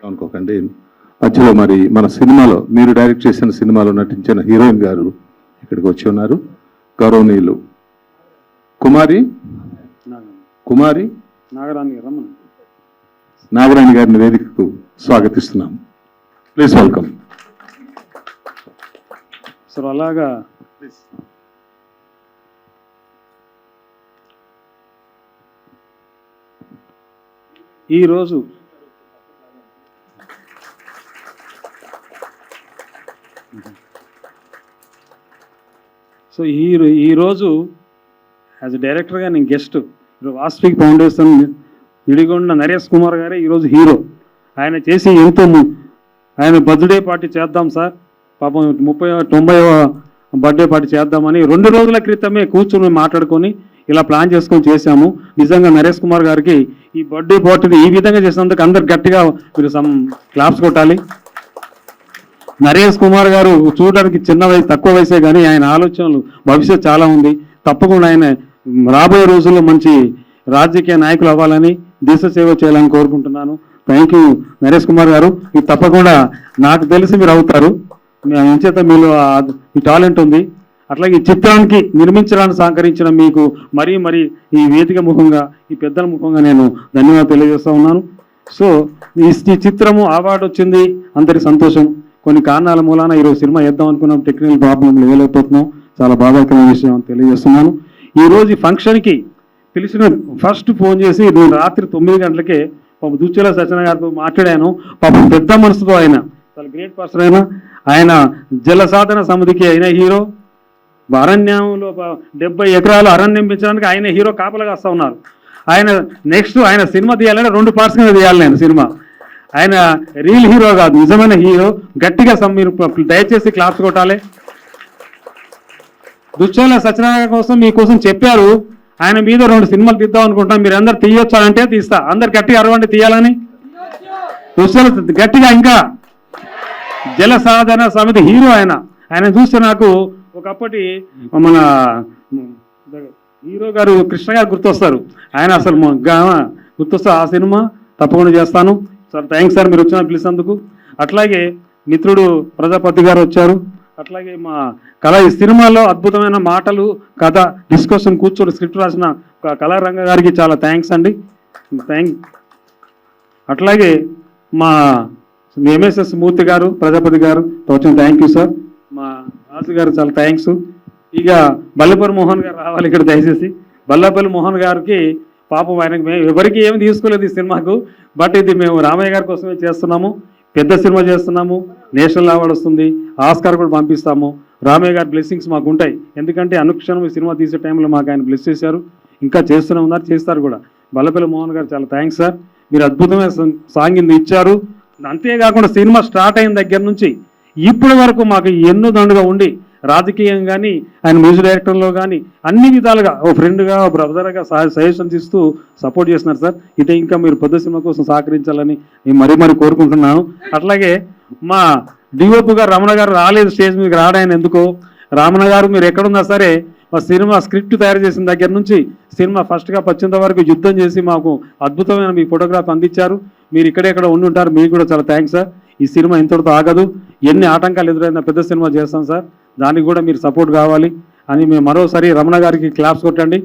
అనుకోకండి. మధ్యలో మరి మన సినిమాలో మీరు డైరెక్ట్ చేసిన సినిమాలో నటించిన హీరోయిన్ గారు ఇక్కడికి వచ్చి ఉన్నారు. గౌరవనీయులు కుమారి నాగరాణి గారిని వేదికకు స్వాగతిస్తున్నాం. Please welcome. సో అలాగా ఈరోజు ఈరోజు యాజ్ డైరెక్టర్గా నేను గెస్ట్ వాస్విక్ ఫౌండేషన్ నిడిగొండ నరేష్ కుమార్ గారే ఈరోజు హీరో. ఆయన చేసి ఎంతో ఆయన బర్త్డే పార్టీ చేద్దాం సార్, పాపం 90వ బర్త్డే పార్టీ చేద్దామని 2 రోజుల క్రితమే కూర్చొని మాట్లాడుకొని ఇలా ప్లాన్ చేసుకొని చేశాము. నిజంగా నరేష్ కుమార్ గారికి ఈ బర్త్డే పార్టీని ఈ విధంగా చేసినందుకు అందరు గట్టిగా మీరు క్లాప్స్ కొట్టాలి. నరేష్ కుమార్ గారు చూడడానికి చిన్న వయసు, తక్కువ వయసే కానీ ఆయన ఆలోచనలు భవిష్యత్తు చాలా ఉంది. తప్పకుండా ఆయన రాబోయే రోజుల్లో మంచి రాజకీయ నాయకులు అవ్వాలని, దేశ సేవ చేయాలని కోరుకుంటున్నాను. థ్యాంక్ యూ నరేష్ కుమార్ గారు. ఇది తప్పకుండా నాకు తెలిసి మీరు అవుతారు. చేత మీలో ఈ టాలెంట్ ఉంది. అట్లాగే ఈ చిత్రానికి నిర్మించడానికి సహకరించిన మీకు మరీ ఈ వేదిక ముఖంగా, ఈ పెద్దల ముఖంగా నేను ధన్యవాదాలు తెలియజేస్తూ ఉన్నాను. సో ఈ చిత్రము అవార్డు వచ్చింది, అందరి సంతోషం. కొన్ని కారణాల మూలాన ఈరోజు సినిమా వేద్దాం అనుకున్నాం, టెక్నికల్ ప్రాబ్లం వేయలేకపోతున్నాం. చాలా బాధాకరమైన విషయం అని తెలియజేస్తున్నాను. ఈరోజు ఈ ఫంక్షన్కి పిలిచిన ఫస్ట్ ఫోన్ చేసి నేను రాత్రి 9 గంటలకే పాపం దుచ్చెల సత్యనారాయణ గారితో మాట్లాడాను. పాపం పెద్ద మనసుతో ఆయన చాలా గ్రేట్ పర్సన్ ఆయన జల సాధన సమితికి అయిన హీరో. అరణ్యంలో 70 ఎకరాలు అరణ్యం పెంచడానికి ఆయన హీరో కాపలాగా వస్తూ ఉన్నారు. ఆయన నెక్స్ట్ ఆయన సినిమా తీయాలంటే 2 పార్ట్స్ కింద తీయాలి నేను సినిమా. ఆయన రియల్ హీరో కాదు, నిజమైన హీరో. గట్టిగా మీరు దయచేసి క్లాప్స్ కొట్టాలి. దుశ్చల సత్యనారాయణ కోసం మీకోసం చెప్పారు, ఆయన మీద 2 సినిమాలు తీద్దాం అనుకుంటాం, మీరు అందరు తీయొచ్చా అంటే తీస్తా. అందరు గట్టిగా అరవండి తీయాలని. దుశ్చల గట్టిగా ఇంకా జల సాధన సమితి హీరో ఆయన చూస్తే నాకు ఒకప్పటి మన హీరో గారు కృష్ణ గారు గుర్తొస్తారు. ఆయన అసలు గుర్తొస్తారు. ఆ సినిమా తప్పకుండా చేస్తాను సార్. థ్యాంక్స్ సార్ మీరు వచ్చిన పిలిచేందుకు. అట్లాగే మిత్రుడు ప్రజాపతి గారు వచ్చారు. అట్లాగే మా కళ ఈ సినిమాలో అద్భుతమైన మాటలు, కథ, డిస్కషన్ కూర్చొని స్క్రిప్ట్ రాసిన కళారంగ గారికి చాలా థ్యాంక్స్ అండి. అట్లాగే మా ఎంఎస్ఎస్ మూర్తి గారు, ప్రజాపతి గారు వచ్చిన థ్యాంక్ యూ సార్. మా రాజు గారు చాలా థ్యాంక్స్. ఇక బల్లపల్లి మోహన్ గారు రావాలి ఇక్కడ దయచేసి. బల్లపల్లి మోహన్ గారికి పాపం ఆయనకు మేము ఎవరికి ఏమి తీసుకోలేదు ఈ సినిమాకు, బట్ ఇది మేము రామయ్య గారి కోసమే చేస్తున్నాము. పెద్ద సినిమా చేస్తున్నాము, నేషనల్ అవార్డు వస్తుంది, ఆస్కార్ కూడా పంపిస్తాము. రామయ్య గారి బ్లెస్సింగ్స్ మాకు ఉంటాయి. ఎందుకంటే అనుక్షణం ఈ సినిమా తీసే టైంలో మాకు ఆయన బ్లెస్ చేశారు, ఇంకా చేస్తూనే ఉన్నారు, చేస్తారు కూడా. బల్లపల్లి మోహన్ గారు చాలా థ్యాంక్స్ సార్. మీరు అద్భుతమైన సాంగింది ఇచ్చారు. అంతేకాకుండా సినిమా స్టార్ట్ అయిన దగ్గర నుంచి ఇప్పటి వరకు మాకు ఎన్నో దండుగా ఉండి రాజకీయం కానీ ఆయన మ్యూజిక్ డైరెక్టర్లో కానీ అన్ని విధాలుగా ఓ ఫ్రెండ్గా, ఓ బ్రదర్గా సజెషన్స్ ఇస్తూ సపోర్ట్ చేస్తున్నారు సార్. ఇదే ఇంకా మీరు పెద్ద సినిమా కోసం సహకరించాలని నేను మరీ కోరుకుంటున్నాను. అట్లాగే మా డిఓపి గారు రమణ గారు రాలేదు స్టేజ్ మీదకి రావడానికి. ఎందుకో రమణ గారు మీరు ఎక్కడున్నా సరే మా సినిమా స్క్రిప్ట్ తయారు చేసిన దగ్గర నుంచి సినిమా ఫస్ట్గా పచ్చేంత వరకు యుద్ధం చేసి మాకు అద్భుతమైన మీ ఫోటోగ్రాఫ్ అందించారు. మీరు ఇక్కడెక్కడ ఉండి ఉంటారు, మీకు కూడా చాలా థ్యాంక్స్ సార్. ఈ సినిమా ఇంతటితో ఆగదు, ఎన్ని ఆటంకాలు ఎదురైనా పెద్ద సినిమా చేస్తాం సార్. దానికి కూడా మీరు సపోర్ట్ కావాలి అని మేము మరోసారి రమణ గారికి క్లాప్స్ కొట్టండి.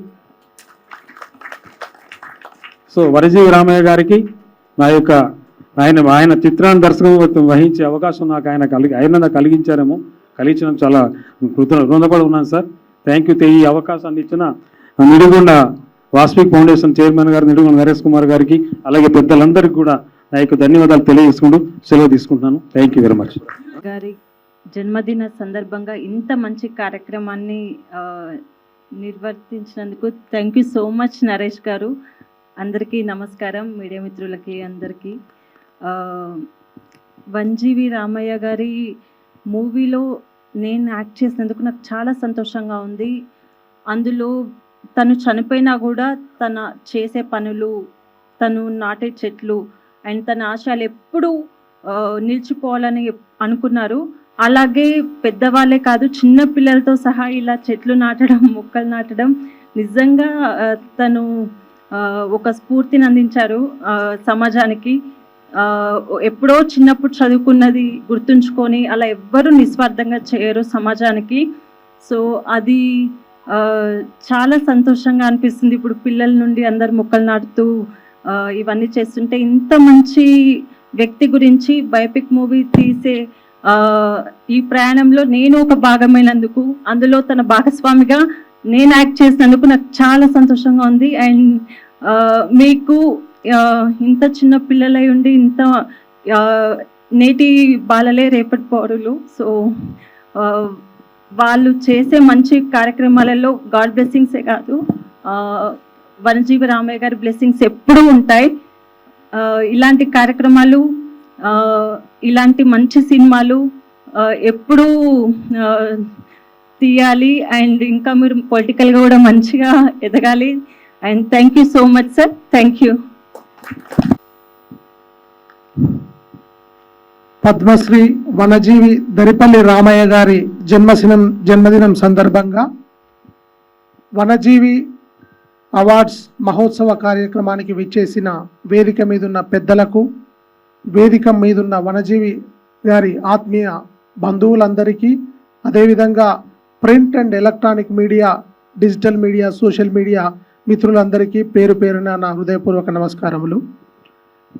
సో వనజీవి రామయ్య గారికి నా యొక్క ఆయన చిత్రాన్ని దర్శకత్వం వహించే అవకాశం నాకు ఆయన కలిగించారేమో, కలిగించడం చాలా రుణపడి ఉన్నాను సార్. Thank you. ఈ అవకాశాన్ని ఇచ్చిన నిడుగొండ వాస్విక్ ఫౌండేషన్ చైర్మన్ గారు నిడుగొండ నరేష్ కుమార్ గారికి, అలాగే పెద్దలందరికీ కూడా నా యొక్క ధన్యవాదాలు తెలియజేసుకుంటూ సెలవు తీసుకుంటున్నాను. Thank you very much. గారి జన్మదిన సందర్భంగా ఇంత మంచి కార్యక్రమాన్ని నిర్వర్తించినందుకు thank you so much Naresh గారు. అందరికీ నమస్కారం, మీడియా మిత్రులకి అందరికీ. వనజీవి రామయ్య గారి మూవీలో నేను యాక్ట్ చేసినందుకు నాకు చాలా సంతోషంగా ఉంది. అందులో తను చనిపోయినా కూడా తన చేసే పనులు, తను నాటే చెట్లు అండ్ తన ఆశయాలు ఎప్పుడూ నిలిచిపోవాలని అనుకున్నారు. అలాగే పెద్దవాళ్ళే కాదు, చిన్న పిల్లలతో సహా ఇలా చెట్లు నాటడం, మొక్కలు నాటడం నిజంగా తను ఒక స్ఫూర్తిని అందించారు సమాజానికి. ఎప్పుడో చిన్నప్పుడు చదువుకున్నది గుర్తుంచుకొని అలా ఎవ్వరూ నిస్వార్థంగా చేయరు సమాజానికి. సో అది చాలా సంతోషంగా అనిపిస్తుంది. ఇప్పుడు పిల్లల నుండి అందరు మొక్కలు నాటుతూ ఇవన్నీ చేస్తుంటే ఇంత మంచి వ్యక్తి గురించి బయోపిక్ మూవీ తీసే ఈ ప్రయాణంలో నేను ఒక భాగమైనందుకు, అందులో తన భాగస్వామిగా నేను యాక్ట్ చేసినందుకు నాకు చాలా సంతోషంగా ఉంది. అండ్ మీకు ఇంత చిన్న పిల్లలై ఉండి ఇంత నేటి బాలలే రేపటి పౌరులు. సో వాళ్ళు చేసే మంచి కార్యక్రమాలలో గాడ్ బ్లెస్సింగ్సే కాదు, వనజీవి రామయ్య గారి బ్లెస్సింగ్స్ ఎప్పుడూ ఉంటాయి. ఇలాంటి కార్యక్రమాలు, ఇలాంటి మంచి సినిమాలు ఎప్పుడూ తీయాలి. అండ్ ఇంకా మీరు పొలిటికల్గా కూడా మంచిగా ఎదగాలి. And thank you so much sir. Thank you. Padma Shri Vanajeevi Daripalli Ramaiah గారి జన్మదినం సందర్భంగా వనజీవి అవార్డ్స్ మహోత్సవ కార్యక్రమానికి విచ్చేసిన వేదిక మీదున్న పెద్దలకు, వేదిక మీదున్న వనజీవి గారి ఆత్మీయ బంధువులందరికీ, అదేవిధంగా print and electronic media, digital media, social media మిత్రులందరికీ పేరు పేరున నా హృదయపూర్వక నమస్కారములు.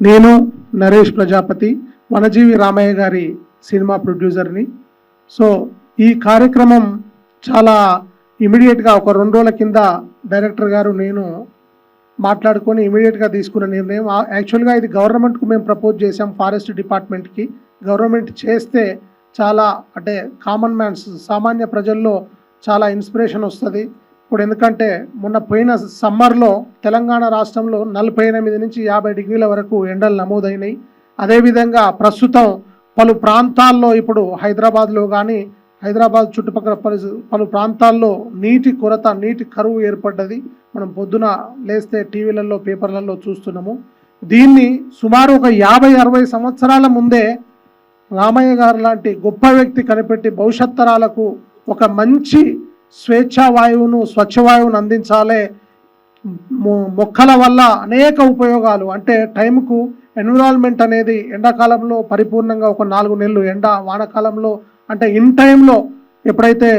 నేను నరేష్ ప్రజాపతి, వనజీవి రామయ్య గారి సినిమా ప్రొడ్యూసర్ని. సో ఈ కార్యక్రమం చాలా ఇమీడియట్గా ఒక 2 రోజుల కింద డైరెక్టర్ గారు నేను మాట్లాడుకొని ఇమీడియట్గా తీసుకున్న నిర్ణయం. యాక్చువల్గా ఇది గవర్నమెంట్కు మేము ప్రపోజ్ చేసాం, ఫారెస్ట్ డిపార్ట్మెంట్కి. గవర్నమెంట్ చేస్తే చాలా అంటే కామన్ మ్యాన్స్, సామాన్య ప్రజల్లో చాలా ఇన్స్పిరేషన్ వస్తుంది. ఇప్పుడు ఎందుకంటే మొన్న పోయిన సమ్మర్లో తెలంగాణ రాష్ట్రంలో 48 నుంచి 50 డిగ్రీల వరకు ఎండలు నమోదైనాయి. అదేవిధంగా ప్రస్తుతం పలు ప్రాంతాల్లో ఇప్పుడు హైదరాబాద్లో కానీ హైదరాబాద్ చుట్టుపక్కల పలు ప్రాంతాల్లో నీటి కొరత, నీటి కరువు ఏర్పడ్డది. మనం పొద్దున లేస్తే టీవీలలో పేపర్లలో చూస్తున్నాము. దీన్ని సుమారు ఒక 50-60 సంవత్సరాల ముందే రామయ్య గారు లాంటి గొప్ప వ్యక్తి కనిపెట్టి భవిష్యత్ తరాలకు ఒక మంచి స్వేచ్ఛావాయువును, స్వచ్ఛవాయువును అందించాలి. మొక్కల వల్ల అనేక ఉపయోగాలు, అంటే టైంకు ఎన్విరాన్మెంట్ అనేది ఎండాకాలంలో పరిపూర్ణంగా ఒక 4 నెలలు ఎండ, వానాకాలంలో అంటే ఇన్ టైంలో ఎప్పుడైతే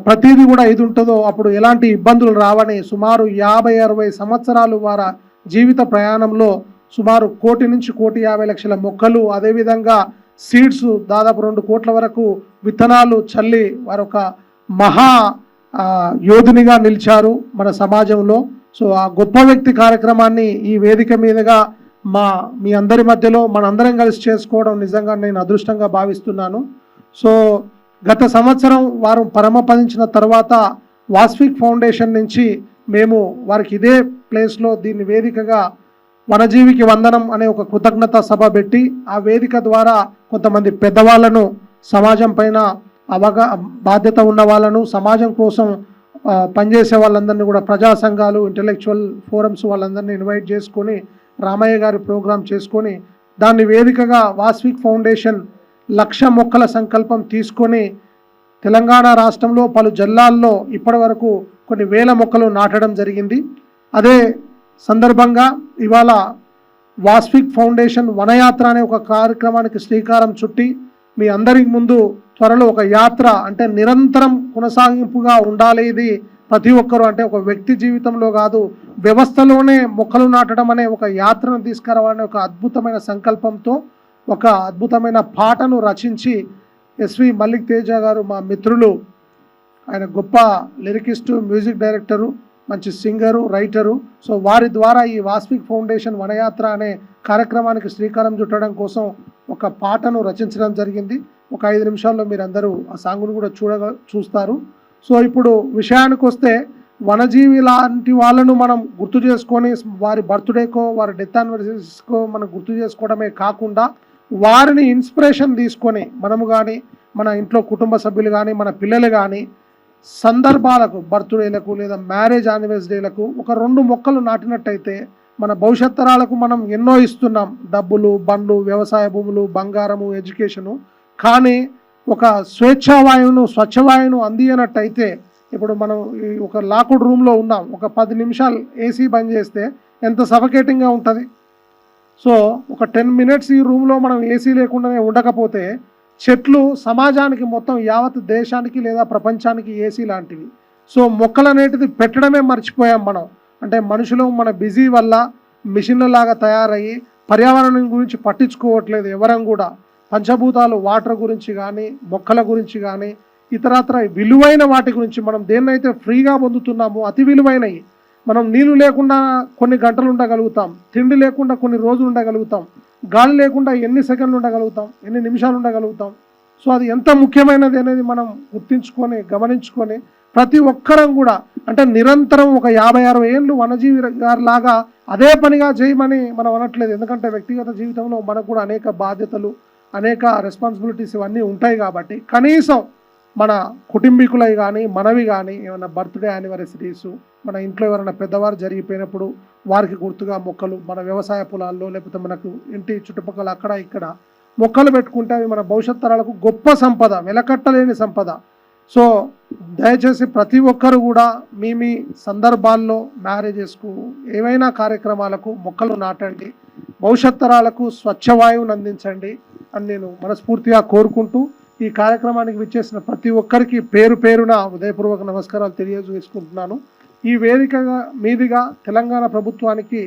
ప్రతిదీ కూడా ఇది ఉంటుందో అప్పుడు ఎలాంటి ఇబ్బందులు రావని సుమారు 50-60 సంవత్సరాలు వారి జీవిత ప్రయాణంలో సుమారు 1 కోటి నుంచి 1,50,00,000 మొక్కలు, అదేవిధంగా సీడ్స్ దాదాపు 2 కోట్ల వరకు విత్తనాలు చల్లి వారు ఒక మహా యోధునిగా నిలిచారు మన సమాజంలో. సో ఆ గొప్ప వ్యక్తి కార్యక్రమాన్ని ఈ వేదిక మీదుగా మీ అందరి మధ్యలో మనందరం కలిసి చేసుకోవడం నిజంగా నేను అదృష్టంగా భావిస్తున్నాను. సో గత సంవత్సరం వారు పరమపదించిన తర్వాత వాస్విక్ ఫౌండేషన్ నుంచి మేము వారికి ఇదే ప్లేస్లో దీన్ని వేదికగా వనజీవికి వందనం అనే ఒక కృతజ్ఞత సభ పెట్టి ఆ వేదిక ద్వారా కొంతమంది పెద్దవాళ్లను, సమాజం పైన బాధ్యత ఉన్న వాళ్ళను, సమాజం కోసం పనిచేసే వాళ్ళందరినీ కూడా ప్రజా సంఘాలు, ఇంటలెక్చువల్ ఫోరమ్స్ వాళ్ళందరినీ ఇన్వైట్ చేసుకొని రామయ్య గారి ప్రోగ్రాం చేసుకొని దాన్ని వేదికగా వాస్విక్ ఫౌండేషన్ 1,00,000 మొక్కల సంకల్పం తీసుకొని తెలంగాణ రాష్ట్రంలో పలు జిల్లాల్లో ఇప్పటి వరకు కొన్ని వేల మొక్కలు నాటడం జరిగింది. అదే సందర్భంగా ఇవాళ వాస్విక్ ఫౌండేషన్ వనయాత్ర అనే ఒక కార్యక్రమానికి శ్రీకారం చుట్టి మీ అందరి ముందు త్వరలో ఒక యాత్ర, అంటే నిరంతరం కొనసాగింపుగా ఉండాలి. ఇది ప్రతి ఒక్కరూ, అంటే ఒక వ్యక్తి జీవితంలో కాదు, వ్యవస్థలోనే మొక్కలు నాటడం అనే ఒక యాత్రను తీసుకురావాలనే ఒక అద్భుతమైన సంకల్పంతో ఒక అద్భుతమైన పాటను రచించి ఎస్వి మల్లిక్ తేజ గారు, మా మిత్రులు, ఆయన గొప్ప లిరికిస్టు, మ్యూజిక్ డైరెక్టరు, మంచి సింగరు, రైటరు. సో వారి ద్వారా ఈ వాస్విక్ ఫౌండేషన్ వనయాత్ర అనే కార్యక్రమానికి శ్రీకారం చుట్టడం కోసం ఒక పాటను రచించడం జరిగింది. ఒక 5 నిమిషాల్లో మీరందరూ ఆ సాంగ్ను కూడా చూస్తారు. సో ఇప్పుడు విషయానికి వస్తే వనజీవి లాంటి వాళ్ళను మనం గుర్తు చేసుకొని వారి బర్త్డేకో, వారి డెత్ యానివర్సరీస్కో మనం గుర్తు చేసుకోవడమే కాకుండా వారిని ఇన్స్పిరేషన్ తీసుకొని మనము కానీ, మన ఇంట్లో కుటుంబ సభ్యులు కానీ, మన పిల్లలు కానీ సందర్భాలకు, బర్త్డేలకు లేదా మ్యారేజ్ యానివర్సరీలకు ఒక 2 మొక్కలు నాటినట్టయితే మన భవిష్యత్ తరాలకు మనం ఎన్నో ఇస్తున్నాం. డబ్బులు, బండ్లు, వ్యవసాయ భూములు, బంగారము, ఎడ్యుకేషను. కానీ ఒక స్వేచ్ఛావాయువును, స్వచ్ఛవాయువును అందియనట్టయితే, ఇప్పుడు మనం ఒక లాక్డ్ రూమ్లో ఉన్నాం, ఒక 10 నిమిషాలు ఏసీ బంద్ చేస్తే ఎంత సఫకేటింగ్గా ఉంటుంది. సో ఒక 10 మినిట్స్ ఈ రూమ్లో మనం ఏసీ లేకుండానే ఉండకపోతే చెట్లు సమాజానికి, మొత్తం యావత్ దేశానికి లేదా ప్రపంచానికి ఏసీ లాంటివి. సో మొక్కలు అనేటిది పెట్టడమే మర్చిపోయాం మనం. అంటే మనుషులు మన బిజీ వల్ల మిషన్లలాగా తయారయ్యి పర్యావరణం గురించి పట్టించుకోవట్లేదు ఎవరం కూడా. పంచభూతాలు, వాటర్ గురించి కానీ, మొక్కల గురించి కానీ, ఇతరత్ర విలువైన వాటి గురించి మనం దేన్నైతే ఫ్రీగా పొందుతున్నామో అతి విలువైనవి. మనం నీళ్ళు లేకుండా కొన్ని గంటలు ఉండగలుగుతాం, తిండి లేకుండా కొన్ని రోజులు ఉండగలుగుతాం, గాలి లేకుండా ఎన్ని సెకండ్లు ఉండగలుగుతాం, ఎన్ని నిమిషాలు ఉండగలుగుతాం. సో అది ఎంత ముఖ్యమైనది అనేది మనం గుర్తించుకొని, గమనించుకొని ప్రతి ఒక్కరం కూడా, అంటే నిరంతరం ఒక 50-60 ఏళ్ళు వనజీవి గారి లాగా అదే పనిగా చేయమని మనం అనట్లేదు. ఎందుకంటే వ్యక్తిగత జీవితంలో మనకు కూడా అనేక బాధ్యతలు, అనేక రెస్పాన్సిబిలిటీస్ ఇవన్నీ ఉంటాయి. కాబట్టి కనీసం మన కుటుంబీకులవి కానీ, మనవి కానీ, ఏమైనా బర్త్డే యానివర్సరీస్, మన ఇంట్లో ఎవరైనా పెద్దవారు జరిగిపోయినప్పుడు వారికి గుర్తుగా మొక్కలు, మన వ్యవసాయ పొలాల్లో లేకపోతే మనకు ఇంటి చుట్టుపక్కల అక్కడ ఇక్కడ మొక్కలు పెట్టుకుంటే అవి మన భవిష్యత్ తరాలకు గొప్ప సంపద, వెలకట్టలేని సంపద. సో దయచేసి ప్రతి ఒక్కరు కూడా మీ సందర్భాల్లో, మ్యారేజెస్కు, ఏవైనా కార్యక్రమాలకు మొక్కలు నాటండి, భవిష్యత్ తరాలకు స్వచ్ఛవాయువును అందించండి అని నేను మనస్ఫూర్తిగా కోరుకుంటూ ఈ కార్యక్రమానికి విచ్చేసిన ప్రతి ఒక్కరికి పేరు పేరున హృదయపూర్వక నమస్కారాలు తెలియజేసుకుంటున్నాను. ఈ వేదిక మీదుగా తెలంగాణ ప్రభుత్వానికి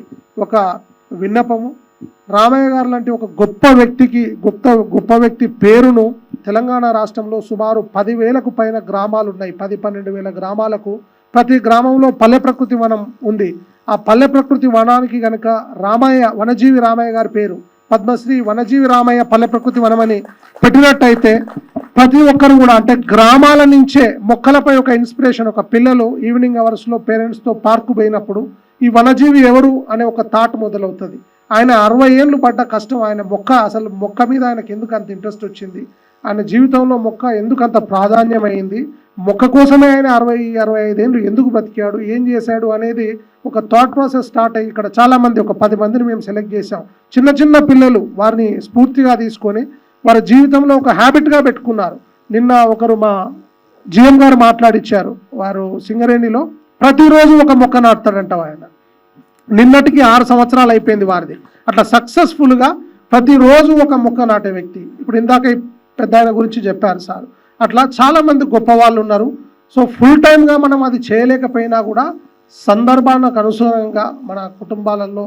ఒక విన్నపము, రామయ్య గారు లాంటి ఒక గొప్ప వ్యక్తి పేరును తెలంగాణ రాష్ట్రంలో సుమారు 10,000కు పైన గ్రామాలు ఉన్నాయి. 10-12 వేల గ్రామాలకు ప్రతి గ్రామంలో పల్లె ప్రకృతి వనం ఉంది. ఆ పల్లె ప్రకృతి వనానికి కనుక వనజీవి రామయ్య గారి పేరు పద్మశ్రీ వనజీవి రామయ్య పల్లె ప్రకృతి వనం అని పెట్టినట్టయితే ప్రతి ఒక్కరు కూడా అంటే గ్రామాల నుంచే మొక్కలపై ఒక ఇన్స్పిరేషన్, ఒక పిల్లలు ఈవినింగ్ అవర్స్లో పేరెంట్స్తో పార్కు పోయినప్పుడు ఈ వనజీవి ఎవరు అనే ఒక థాట్ మొదలవుతుంది. ఆయన 60 ఏళ్ళు పడ్డ కష్టం, ఆయన అసలు మొక్క మీద ఆయనకు ఎందుకు అంత ఇంట్రెస్ట్ వచ్చింది, ఆయన జీవితంలో మొక్క ఎందుకు అంత ప్రాధాన్యమైంది, మొక్క కోసమే ఆయన 60-65 ఏళ్ళు ఎందుకు బ్రతికాడు, ఏం చేశాడు అనేది ఒక థాట్ ప్రాసెస్ స్టార్ట్ అయ్యి ఇక్కడ చాలామంది ఒక 10 మందిని మేము సెలెక్ట్ చేసాం. చిన్న పిల్లలు వారిని స్ఫూర్తిగా తీసుకొని వారి జీవితంలో ఒక హ్యాబిట్గా పెట్టుకున్నారు. నిన్న ఒకరు మా జిఎం గారు మాట్లాడిచ్చారు, వారు సింగరేణిలో ప్రతిరోజు ఒక మొక్క నాటుతాడంట ఆయన. నిన్నటికి 6 సంవత్సరాలు అయిపోయింది వారిది. అట్లా సక్సెస్ఫుల్గా ప్రతిరోజు ఒక మొక్క నాటే వ్యక్తి. ఇప్పుడు ఇందాక పెద్ద ఆయన గురించి చెప్పారు సార్. అట్లా చాలామంది గొప్ప వాళ్ళు ఉన్నారు. సో ఫుల్ టైమ్గా మనం అది చేయలేకపోయినా కూడా సందర్భానికి అనుసారంగా మన కుటుంబాలలో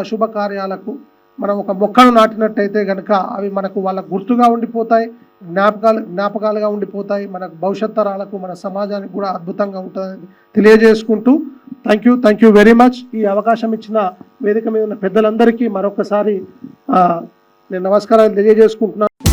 అశుభ కార్యాలకు మనం ఒక మొక్కను నాటినట్టయితే కనుక అవి మనకు వాళ్ళ గుర్తుగా ఉండిపోతాయి, జ్ఞాపకాలుగా ఉండిపోతాయి. మన భవిష్యత్ తరాలకు మన సమాజానికి కూడా అద్భుతంగా ఉంటుందని తెలియజేసుకుంటూ థ్యాంక్ యూ వెరీ మచ్. ఈ అవకాశం ఇచ్చిన వేదిక మీద ఉన్న పెద్దలందరికీ మరొకసారి నేను నమస్కారాలు తెలియజేసుకుంటున్నాను.